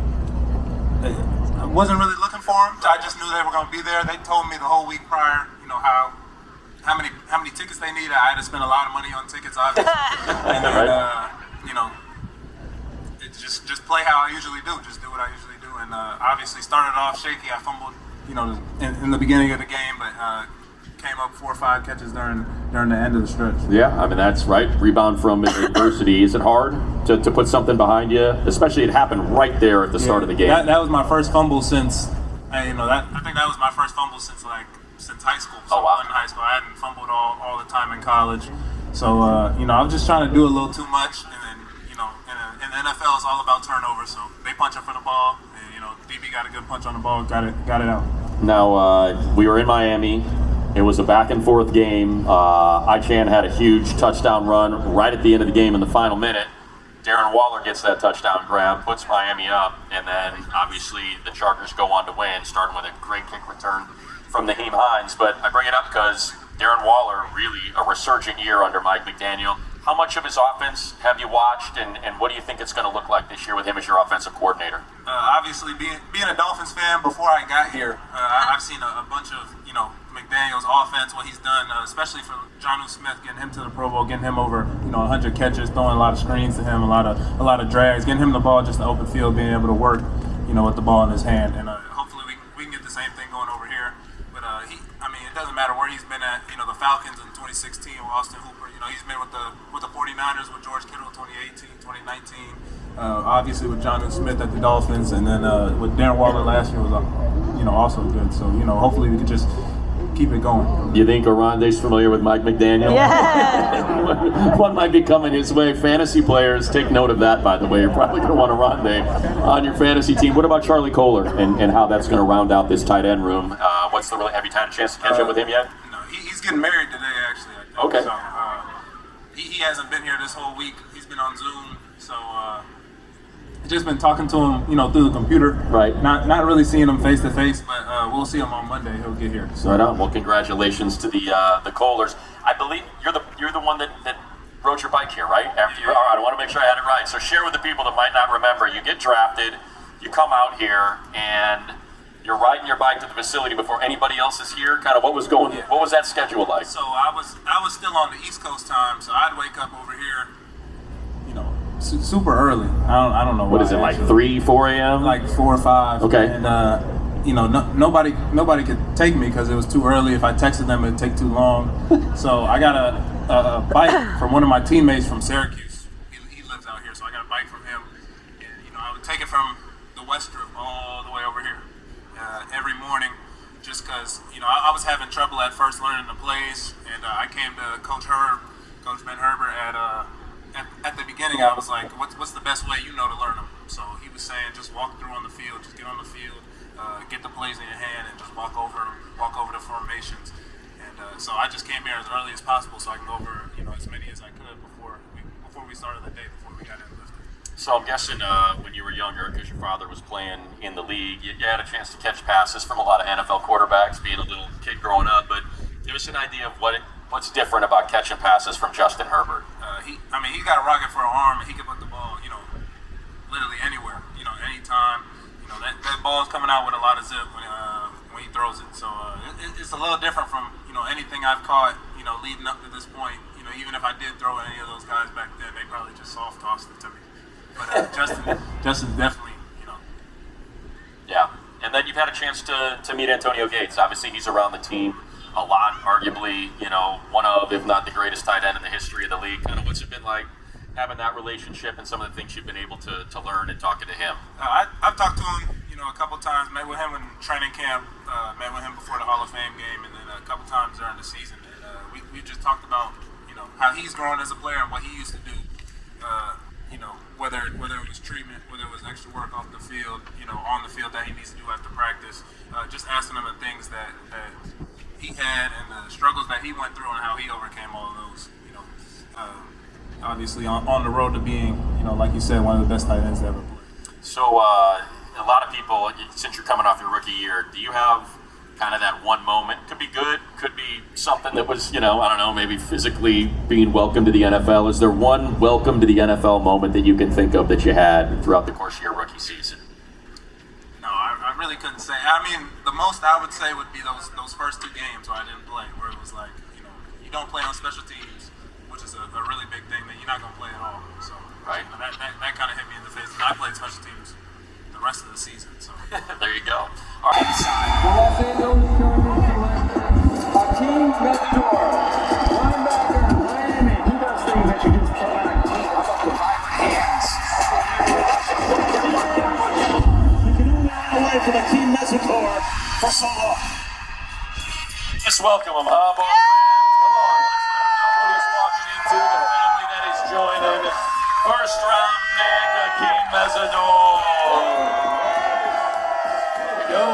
I wasn't really looking for them. I just knew they were going to be there. They told me the whole week prior, how many tickets they needed. I had to spend a lot of money on tickets, obviously. And then, it just play how I usually do. Just do what I usually do. And obviously started off shaky. I fumbled, in the beginning of the game, but came up 4 or 5 catches during the end of the stretch. Yeah, I mean, that's right. Rebound from adversity. Is it hard to put something behind you? Especially it happened right there at the start of the game. That was my first fumble since, I think that was my first fumble since high school. So oh, wow. In high school, I hadn't fumbled all the time in college. So, I was just trying to do a little too much. And then, in the NFL, it's all about turnovers. So they punch up for the ball. And, DB got a good punch on the ball, got it out. Now, we were in Miami. It was a back-and-forth game. 𝐬𝐻 had a huge touchdown run right at the end of the game in the final minute. Darren Waller gets that touchdown grab, puts Miami up, and then obviously the Chargers go on to win, starting with a great kick return from 𝐬𝐻. But I bring it up because Darren Waller, really a resurgent year under Mike McDaniel. How much of his offense have you watched, and what do you think it's going to look like this year with him as your offensive coordinator? Obviously, being a Dolphins fan before I got here, I've seen a bunch of McDaniel's offense, what he's done, especially for 𝐿 Smith, getting him to the Pro Bowl, getting him over 100 catches, throwing a lot of screens to him, a lot of drags, getting him the ball just in the open field, being able to work with the ball in his hand, and hopefully we can get the same thing going over here. But it doesn't matter where he's been at. The Falcons in 2016 with Austin Hooper. He's been with the 49ers with George Kittle in 2018, 2019. Obviously with 𝐿 Smith at the Dolphins, and then with Darren Waller last year was also good. So hopefully we can just keep it going. Do you think 𝐸𝐿�R𝑎NDE's familiar with Mike McDaniel? Yeah. One might be coming his way. Fantasy players, take note of that, by the way. You're probably going to want 𝐸𝐿�R𝑎NDE on your fantasy team. What about Charlie Kolar and how that's going to round out this tight end room? Have you had a chance to catch up with him yet? No, he's getting married today, actually, I think. Okay. So, he hasn't been here this whole week. He's been on Zoom, so just been talking to him, through the computer. Right. Not really seeing him face to face, but we'll see him on Monday. He'll get here. So. Right on. Well, congratulations to the Kolars. I believe you're the one that rode your bike here, right? All right. I want to make sure I had it right. So share with the people that might not remember. You get drafted, you come out here, and you're riding your bike to the facility before anybody else is here. Kind of what was that schedule like? So I was still on the East Coast time, so I'd wake up over here, super early. I don't know. What is it, like 3, 4 a.m.? Like 4 or 5. Okay. And nobody could take me because it was too early. If I texted them, it'd take too long. So I got a bike from one of my teammates from Syracuse. He lives out here, so I got a bike from him. And I would take it from the West Strip all the way over here every morning, just because I was having trouble at first learning the plays, and I came to Coach Ben Herbert at the beginning. I was like, what's the best way to learn them? So he was saying, just walk through on the field, just get on the field, get the plays in your hand, and just walk over the formations. And so I just came here as early as possible so I can go over as many as I could before we started the day, before we got in lifted. So I'm guessing when you were younger, because your father was playing in the league, you had a chance to catch passes from a lot of NFL quarterbacks, being a little kid growing up. But give us an idea of what's different about catching passes from Justin Herbert. He got a rocket for an arm, and he could put the ball, literally anywhere, anytime. That ball is coming out with a lot of zip when he throws it. So it's a little different from anything I've caught, leading up to this point. Even if I did throw at any of those guys back then, they probably just soft tossed it to me. But Justin definitely, Yeah, and then you've had a chance to meet Antonio Gates. Obviously, he's around the team a lot, arguably, one of, if not the greatest tight end in the history of the league. Kind of what's it been like having that relationship and some of the things you've been able to learn and talking to him? I've talked to him, a couple times, met with him in training camp, met with him before the Hall of Fame game, and then a couple times during the season. And we just talked about, how he's grown as a player and what he used to do, whether it was treatment, whether it was extra work off the field, on the field that he needs to do after practice, just asking him the things that he had and the struggles that he went through and how he overcame all of those, obviously on the road to being, like you said, one of the best tight ends to ever play. So a lot of people, since you're coming off your rookie year, do you have kind of that one moment? Could be good, could be something that was, I don't know, maybe physically being welcomed to the NFL. Is there one welcome to the NFL moment that you can think of that you had throughout the course of your rookie season? No, I really couldn't say. The most I would say would be those first 2 games where I didn't play, where it was like, you don't play on special teams, which is a really big thing that you're not going to play at all. So right. That kind of hit me in the face. And I played special teams the rest of the season. So there you go. All right. Los Angeles Chargers select Hakeem Messidor, linebacker, Miami. He does things that you just cannot do. How about the violent hands? You can only run away from 𝐾𝐸 Messidor for so long. Let's welcome him, both fans. Come on, let's let him know what he's walking into. The family that he's joining. First round pick, 𝐾𝐸 Messidor. There we go.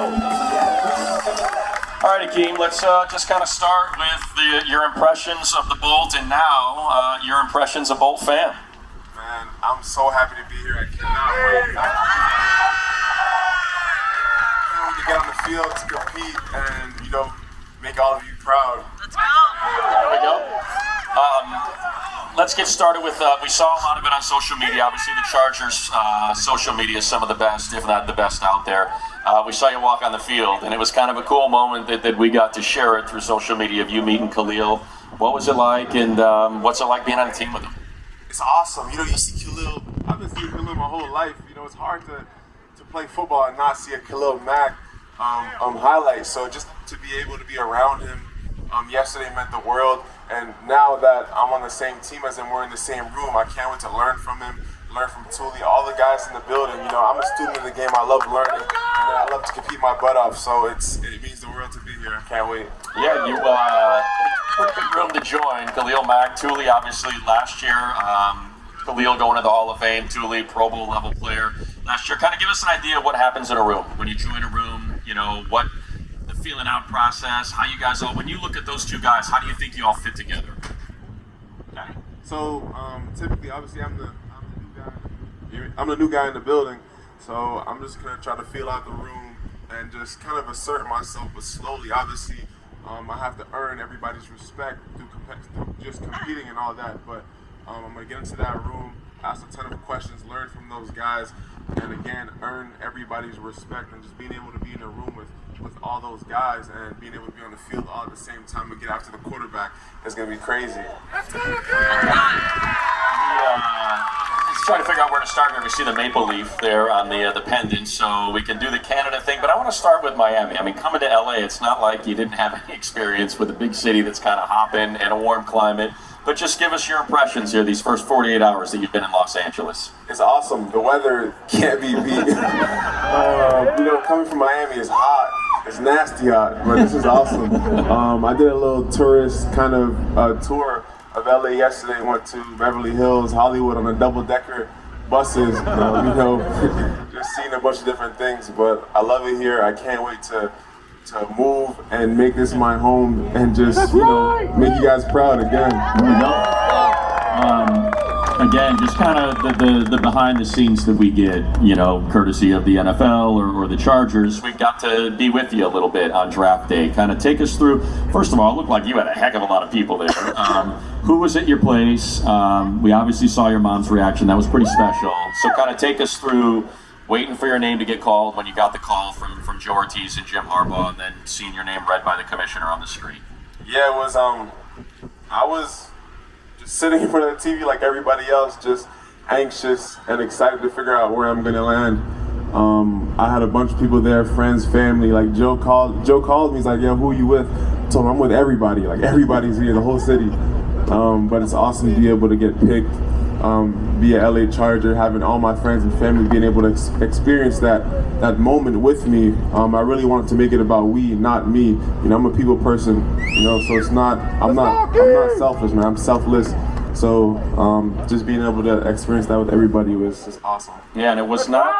All right, 𝐾𝐸, let's just kind of start with your impressions of the Bolt, and now your impressions of Bolt fan. Man, I'm so happy to be here. I cannot wait. To get on the field to compete and, you know, make all of you proud. Let's go. There we go. Let's get started with, we saw a lot of it on social media. Obviously the Chargers social media is some of the best, if not the best out there. We saw you walk on the field, and it was kind of a cool moment that we got to share it through social media of you meeting Khalil. What was it like, and what's it like being on a team with him? It's awesome. You know, you see Khalil. I've been seeing Khalil my whole life. You know, it's hard to play football and not see a Khalil Mack highlight. So just to be able to be around him yesterday meant the world. And now that I'm on the same team as him, we're in the same room, I can't wait to learn from him, learn from ● all the guys in the building. You know, I'm a student of the game. I love learning, and I love to compete my butt off. So it means the world to be here. I can't wait. Yeah, you pretty big room to join. Khalil Mack, 𝐶 obviously last year. Khalil going to the Hall of Fame, 𝐶 Pro Bowl level player last year. Kind of give us an idea of what happens in a room when you join a room. You know, what the feeling out process, how you guys all. When you look at those two guys, how do you think you all fit together? Okay. So typically, obviously, I'm the new guy in the building. So I'm just gonna try to feel out the room and just kind of assert myself, but slowly. Obviously, I have to earn everybody's respect through just competing and all that. But I'm gonna get into that room, ask a ton of questions, learn from those guys, and again, earn everybody's respect, and just being able to be in a room with all those guys and being able to be on the field all at the same time and get after the quarterback is gonna be crazy. Let's try to figure out where to start here. We see the maple leaf there on the pendant, so we can do the Canada thing. But I want to start with Miami. I mean, coming to LA, it's not like you didn't have any experience with a big city that's kind of hopping and a warm climate. But just give us your impressions here, these first 48 hours that you've been in Los Angeles. It's awesome. The weather can't be beat. You know, coming from Miami is hot. It's nasty hot, but this is awesome. I did a little tourist kind of tour of LA yesterday. Went to Beverly Hills, Hollywood on a double-decker buses. You know, just seeing a bunch of different things. But I love it here. I can't wait to move and make this my home and just, you know, make you guys proud again. There we go. Again, just kind of the behind the scenes that we get, you know, courtesy of the NFL or the Chargers. We got to be with you a little bit on draft day. Kind of take us through, first of all, it looked like you had a heck of a lot of people there. Who was at your place? We obviously saw your mom's reaction. That was pretty special. So kind of take us through waiting for your name to get called when you got the call from Joe Ortiz and Jim Harbaugh, and then seeing your name read by the commissioner on the street. Yeah, it was, I was just sitting in front of the TV like everybody else, just anxious and excited to figure out where I'm gonna land. I had a bunch of people there, friends, family. Like Joe called me, he's like, yo, who are you with? I told him I'm with everybody, like everybody's here, the whole city. But it's awesome to be able to get picked. Be a LA Charger, having all my friends and family being able to experience that moment with me. I really wanted to make it about we, not me. You know, I'm a people person, you know, so it's not, I'm not selfish, man, I'm selfless. So just being able to experience that with everybody was just awesome. Yeah, and it was not,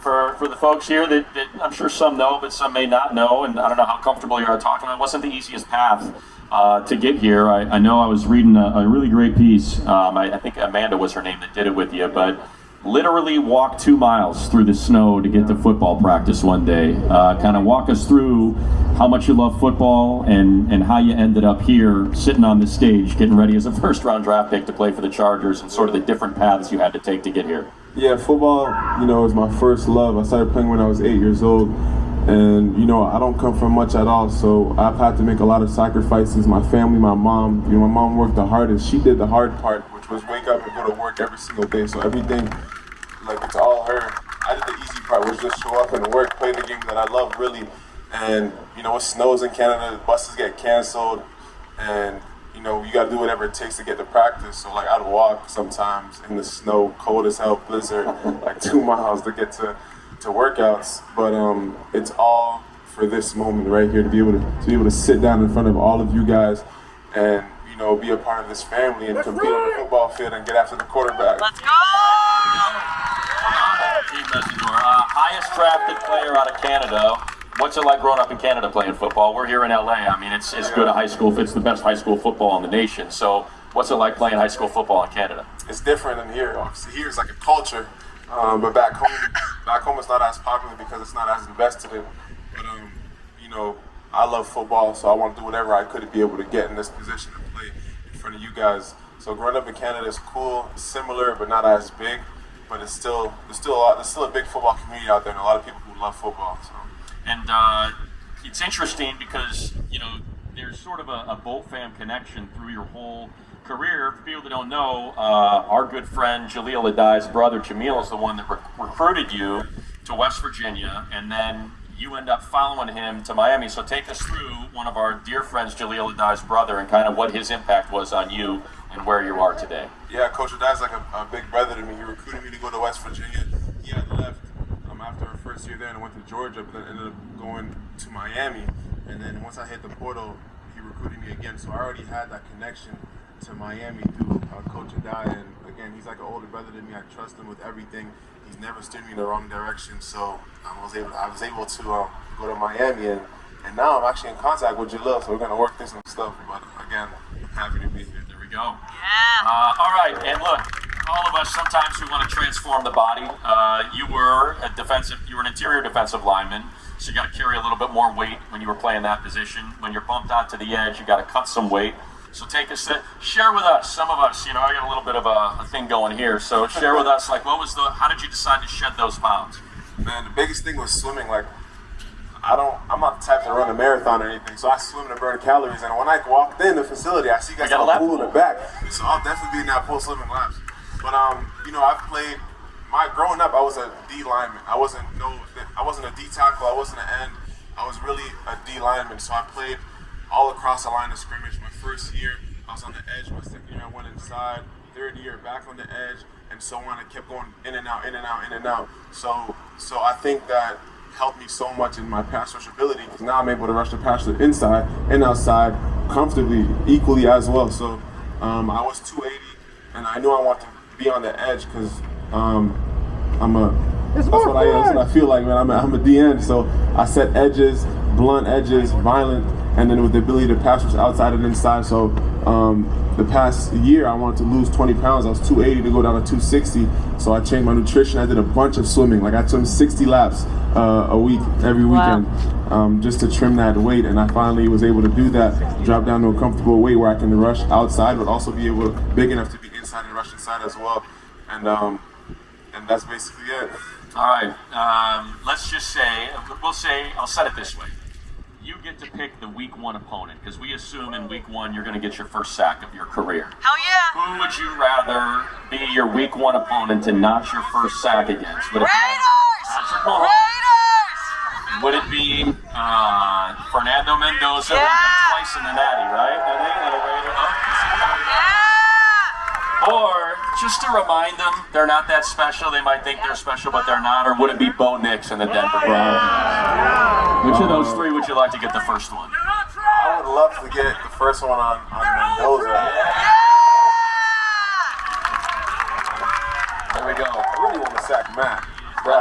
for the folks here that I'm sure some know, but some may not know, and I don't know how comfortable you are talking about, it wasn't the easiest path to get here. I know I was reading a really great piece. I think Amanda was her name that did it with you, but literally walked 2 miles through the snow to get to football practice one day. Kind of walk us through how much you love football and how you ended up here sitting on the stage getting ready as a first-round draft pick to play for the Chargers and sort of the different paths you had to take to get here. Yeah, football, you know, was my first love. I started playing when I was 8 years old. And, you know, I don't come from much at all, so I've had to make a lot of sacrifices. My family, my mom, you know, my mom worked the hardest. She did the hard part, which was wake up and go to work every single day. So everything, like, it's all her. I did the easy part, which was just show up and work, play the game that I love, really. And, you know, it snows in Canada, the buses get canceled. and you know, you got to do whatever it takes to get to practice. So like, I'd walk sometimes in the snow, cold as hell, blizzard, like 2 miles to get to workouts. But it's all for this moment right here, to be able to sit down in front of all of you guys and, you know, be a part of this family and compete on the football field and get after the quarterback. Let's go! Highest drafted player out of Canada. What's it like growing up in Canada playing football? We're here in LA. I mean, it's as good a high school. It's the best high school football in the nation. So what's it like playing high school football in Canada? It's different than here. Obviously, here it's like a culture, but back home it's not as popular because it's not as invested in. But you know, I love football, so I want to do whatever I could to be able to get in this position to play in front of you guys. So growing up in Canada is cool, similar, but not as big. But there's still a big football community out there, and a lot of people who love football. So. And it's interesting because, you know, there's sort of a Bolt fam connection through your whole career. For people that don't know, our good friend Jaleel Adai's brother Jamil is the one that recruited you to West Virginia, and then you end up following him to Miami. So take us through one of our dear friends, Jaleel Adai's brother, and kind of what his impact was on you and where you are today. Yeah, Coach Adai's like a big brother to me. He recruited me to go to West Virginia. He had left after our first year there and went to Georgia, but then ended up going to Miami. And then once I hit the portal, he recruited me again. So I already had that connection to Miami through Coach Adai. And again, he's like an older brother to me. I trust him with everything. He's never steered me in the wrong direction. So I was able to go to Miami, and now I'm actually in contact with Jaleel. So we're gonna work through some stuff. But again, I'm happy to be here. There we go. Yeah. All right, and look. All of us, sometimes we want to transform the body. You were an interior defensive lineman, so you got to carry a little bit more weight when you were playing that position. When you're bumped out to the edge, you got to cut some weight. So share with us, some of us, you know, I got a little bit of a thing going here. So share with us, like, how did you decide to shed those pounds? Man, the biggest thing was swimming. Like, I'm not the type to run a marathon or anything, so I swim to burn calories. And when I walked in the facility, I see you guys have a pool in the back. So I'll definitely be in that pool swimming laps. But you know, I've played. Growing up, I was a D lineman. I wasn't a D tackle. I wasn't an end. I was really a D lineman. So I played all across the line of scrimmage. My first year, I was on the edge. My second year, I went inside. Third year, back on the edge, and so on. I kept going in and out, in and out, in and out. So I think that helped me so much in my pass rush ability, because now I'm able to rush the passer inside and outside comfortably, equally as well. So I was 280, and I knew I wanted to be on the edge because that's what I am. That's what I feel like, man. I'm a DN, so I set edges, blunt edges, violent, and then with the ability to pass rush outside and inside. So the past year, I wanted to lose 20 pounds. I was 280 to go down to 260. So I changed my nutrition. I did a bunch of swimming. Like, I swim 60 laps a week, every weekend, just to trim that weight. And I finally was able to do that, drop down to a comfortable weight where I can rush outside, but also be big enough to be inside and rush inside as well. And that's basically it. All right. Let's just say, I'll set it this way. You get to pick the week one opponent, because we assume in week one you're going to get your first sack of your career. Hell yeah! Who would you rather be your week one opponent to notch your first sack against? Would it Would it be Fernando Mendoza? Yeah. Twice in the Natty, right? Or just to remind them they're not that special. They might think they're special, but they're not. Or would it be Bo Nix and the Denver Broncos? Which of those three would you like to get the first one? I would love to get the first one on Mendoza. There we go. I really want to sack Matt. Really?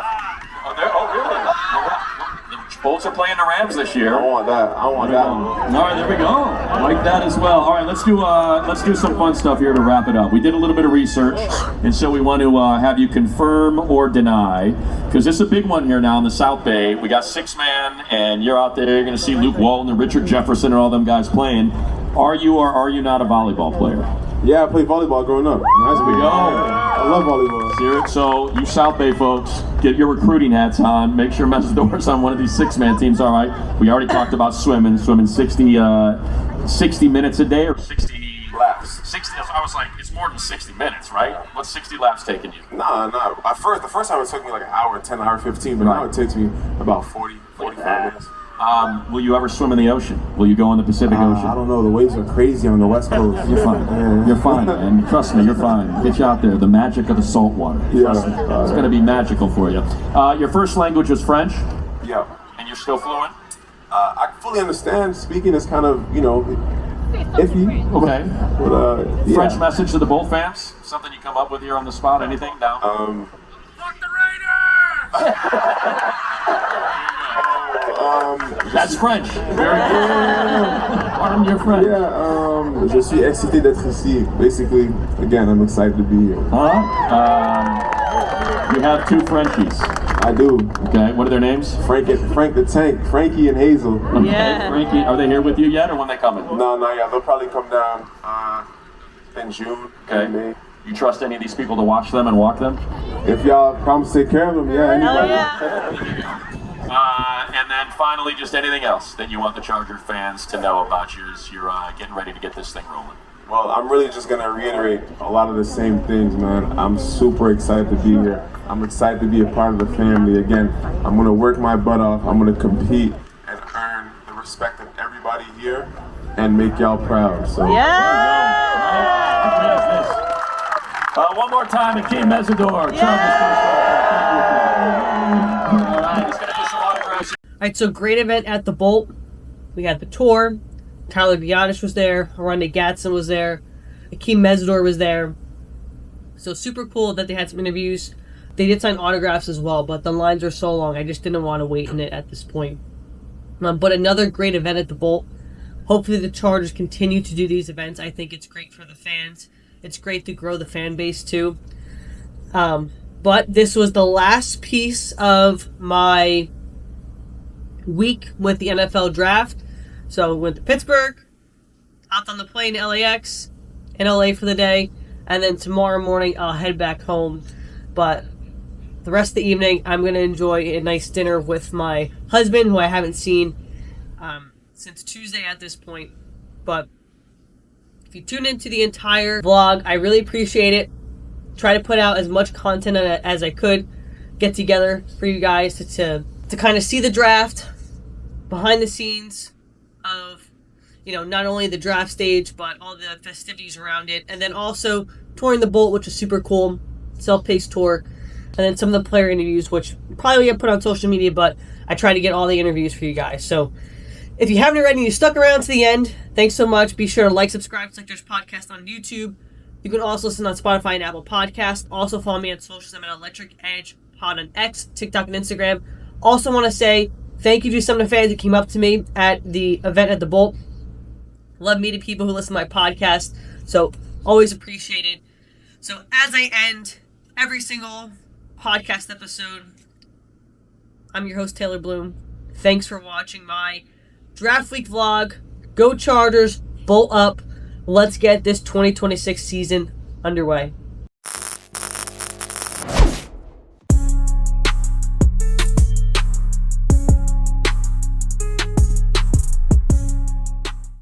The Bolts are playing the Rams this year. I want that. All right, there we go. I like that as well. All right, let's do some fun stuff here to wrap it up. We did a little bit of research, and so we want to have you confirm or deny, because this is a big one here now in the South Bay. We got 6-man, and you're out there. You're going to see Luke Walton and Richard Jefferson and all them guys playing. Are you or are you not a volleyball player? Yeah, I played volleyball growing up. Nice. There we go. I love volleyball. So you South Bay folks, get your recruiting hats on. Make sure Messidor's on one of these 6-man teams. All right. We already talked about swimming 60 minutes a day or 60 laps. 60. I was like, it's more than 60 minutes, right? What's 60 laps taking you? Nah. The first time it took me like an hour, 10, hour 15, but now it takes me about 40, 45 minutes. Will you ever swim in the ocean? Will you go in the Pacific Ocean? I don't know. The waves are crazy on the West Coast. You're fine. Yeah. You're fine, and trust me, you're fine. Get you out there. The magic of the salt water. Trust me. It's going to be magical for you. Your first language was French? Yeah. And you're still fluent? I fully understand. Speaking is kind of, iffy. Okay. But, yeah. French message to the Bolt fans? Something you come up with here on the spot? Anything? No? Fuck the Raiders! That's French. Very good. Arm your French. Yeah, je suis excité d'être ici. Basically, again, I'm excited to be here. You have two Frenchies. I do. Okay, what are their names? Frank the Tank, Frankie and Hazel. Okay, yeah. Frankie, are they here with you yet, or when they coming? No, yeah, they'll probably come down in June. Okay. May. You trust any of these people to watch them and walk them? If y'all promise to take care of them, yeah, anybody. And then finally, just anything else that you want the Charger fans to know about you as you're getting ready to get this thing rolling. Well, I'm really just going to reiterate a lot of the same things, man. I'm super excited to be here. I'm excited to be a part of the family. Again, I'm going to work my butt off. I'm going to compete and earn the respect of everybody here and make y'all proud. So. One more time, Akeem Mezzador. All right, so great event at the Bolt. We had the tour. Tyler Biadasz was there. 𝐼𝐸𝐺𝐻𝐻 was there. Akeem Mezzador was there. So super cool that they had some interviews. They did sign autographs as well, but the lines are so long, I just didn't want to wait in it at this point. But another great event at the Bolt. Hopefully the Chargers continue to do these events. I think it's great for the fans. It's great to grow the fan base too. But this was the last piece of my week with the NFL draft. So went to Pittsburgh, hopped on the plane to LAX, in LA for the day, and then tomorrow morning I'll head back home. But the rest of the evening I'm going to enjoy a nice dinner with my husband, who I haven't seen since Tuesday at this point. But if you tune into the entire vlog, I really appreciate it. Try to put out as much content as I could get together for you guys to kind of see the draft, behind the scenes of, not only the draft stage, but all the festivities around it. And then also touring the Bolt, which is super cool. Self-paced tour. And then some of the player interviews, which probably get put on social media, but I try to get all the interviews for you guys. So if you haven't already, you stuck around to the end, thanks so much. Be sure to like, subscribe to Selectors Podcast on YouTube. You can also listen on Spotify and Apple Podcasts. Also follow me on socials. I'm at Electric Edge Pod on X, TikTok, and Instagram. Also want to say thank you to some of the fans that came up to me at the event at the Bolt. Love meeting people who listen to my podcast, so always appreciate it. So as I end every single podcast episode, I'm your host, Taylor Bloom. Thanks for watching my Draft Week vlog. Go Chargers, Bolt up. Let's get this 2026 season underway.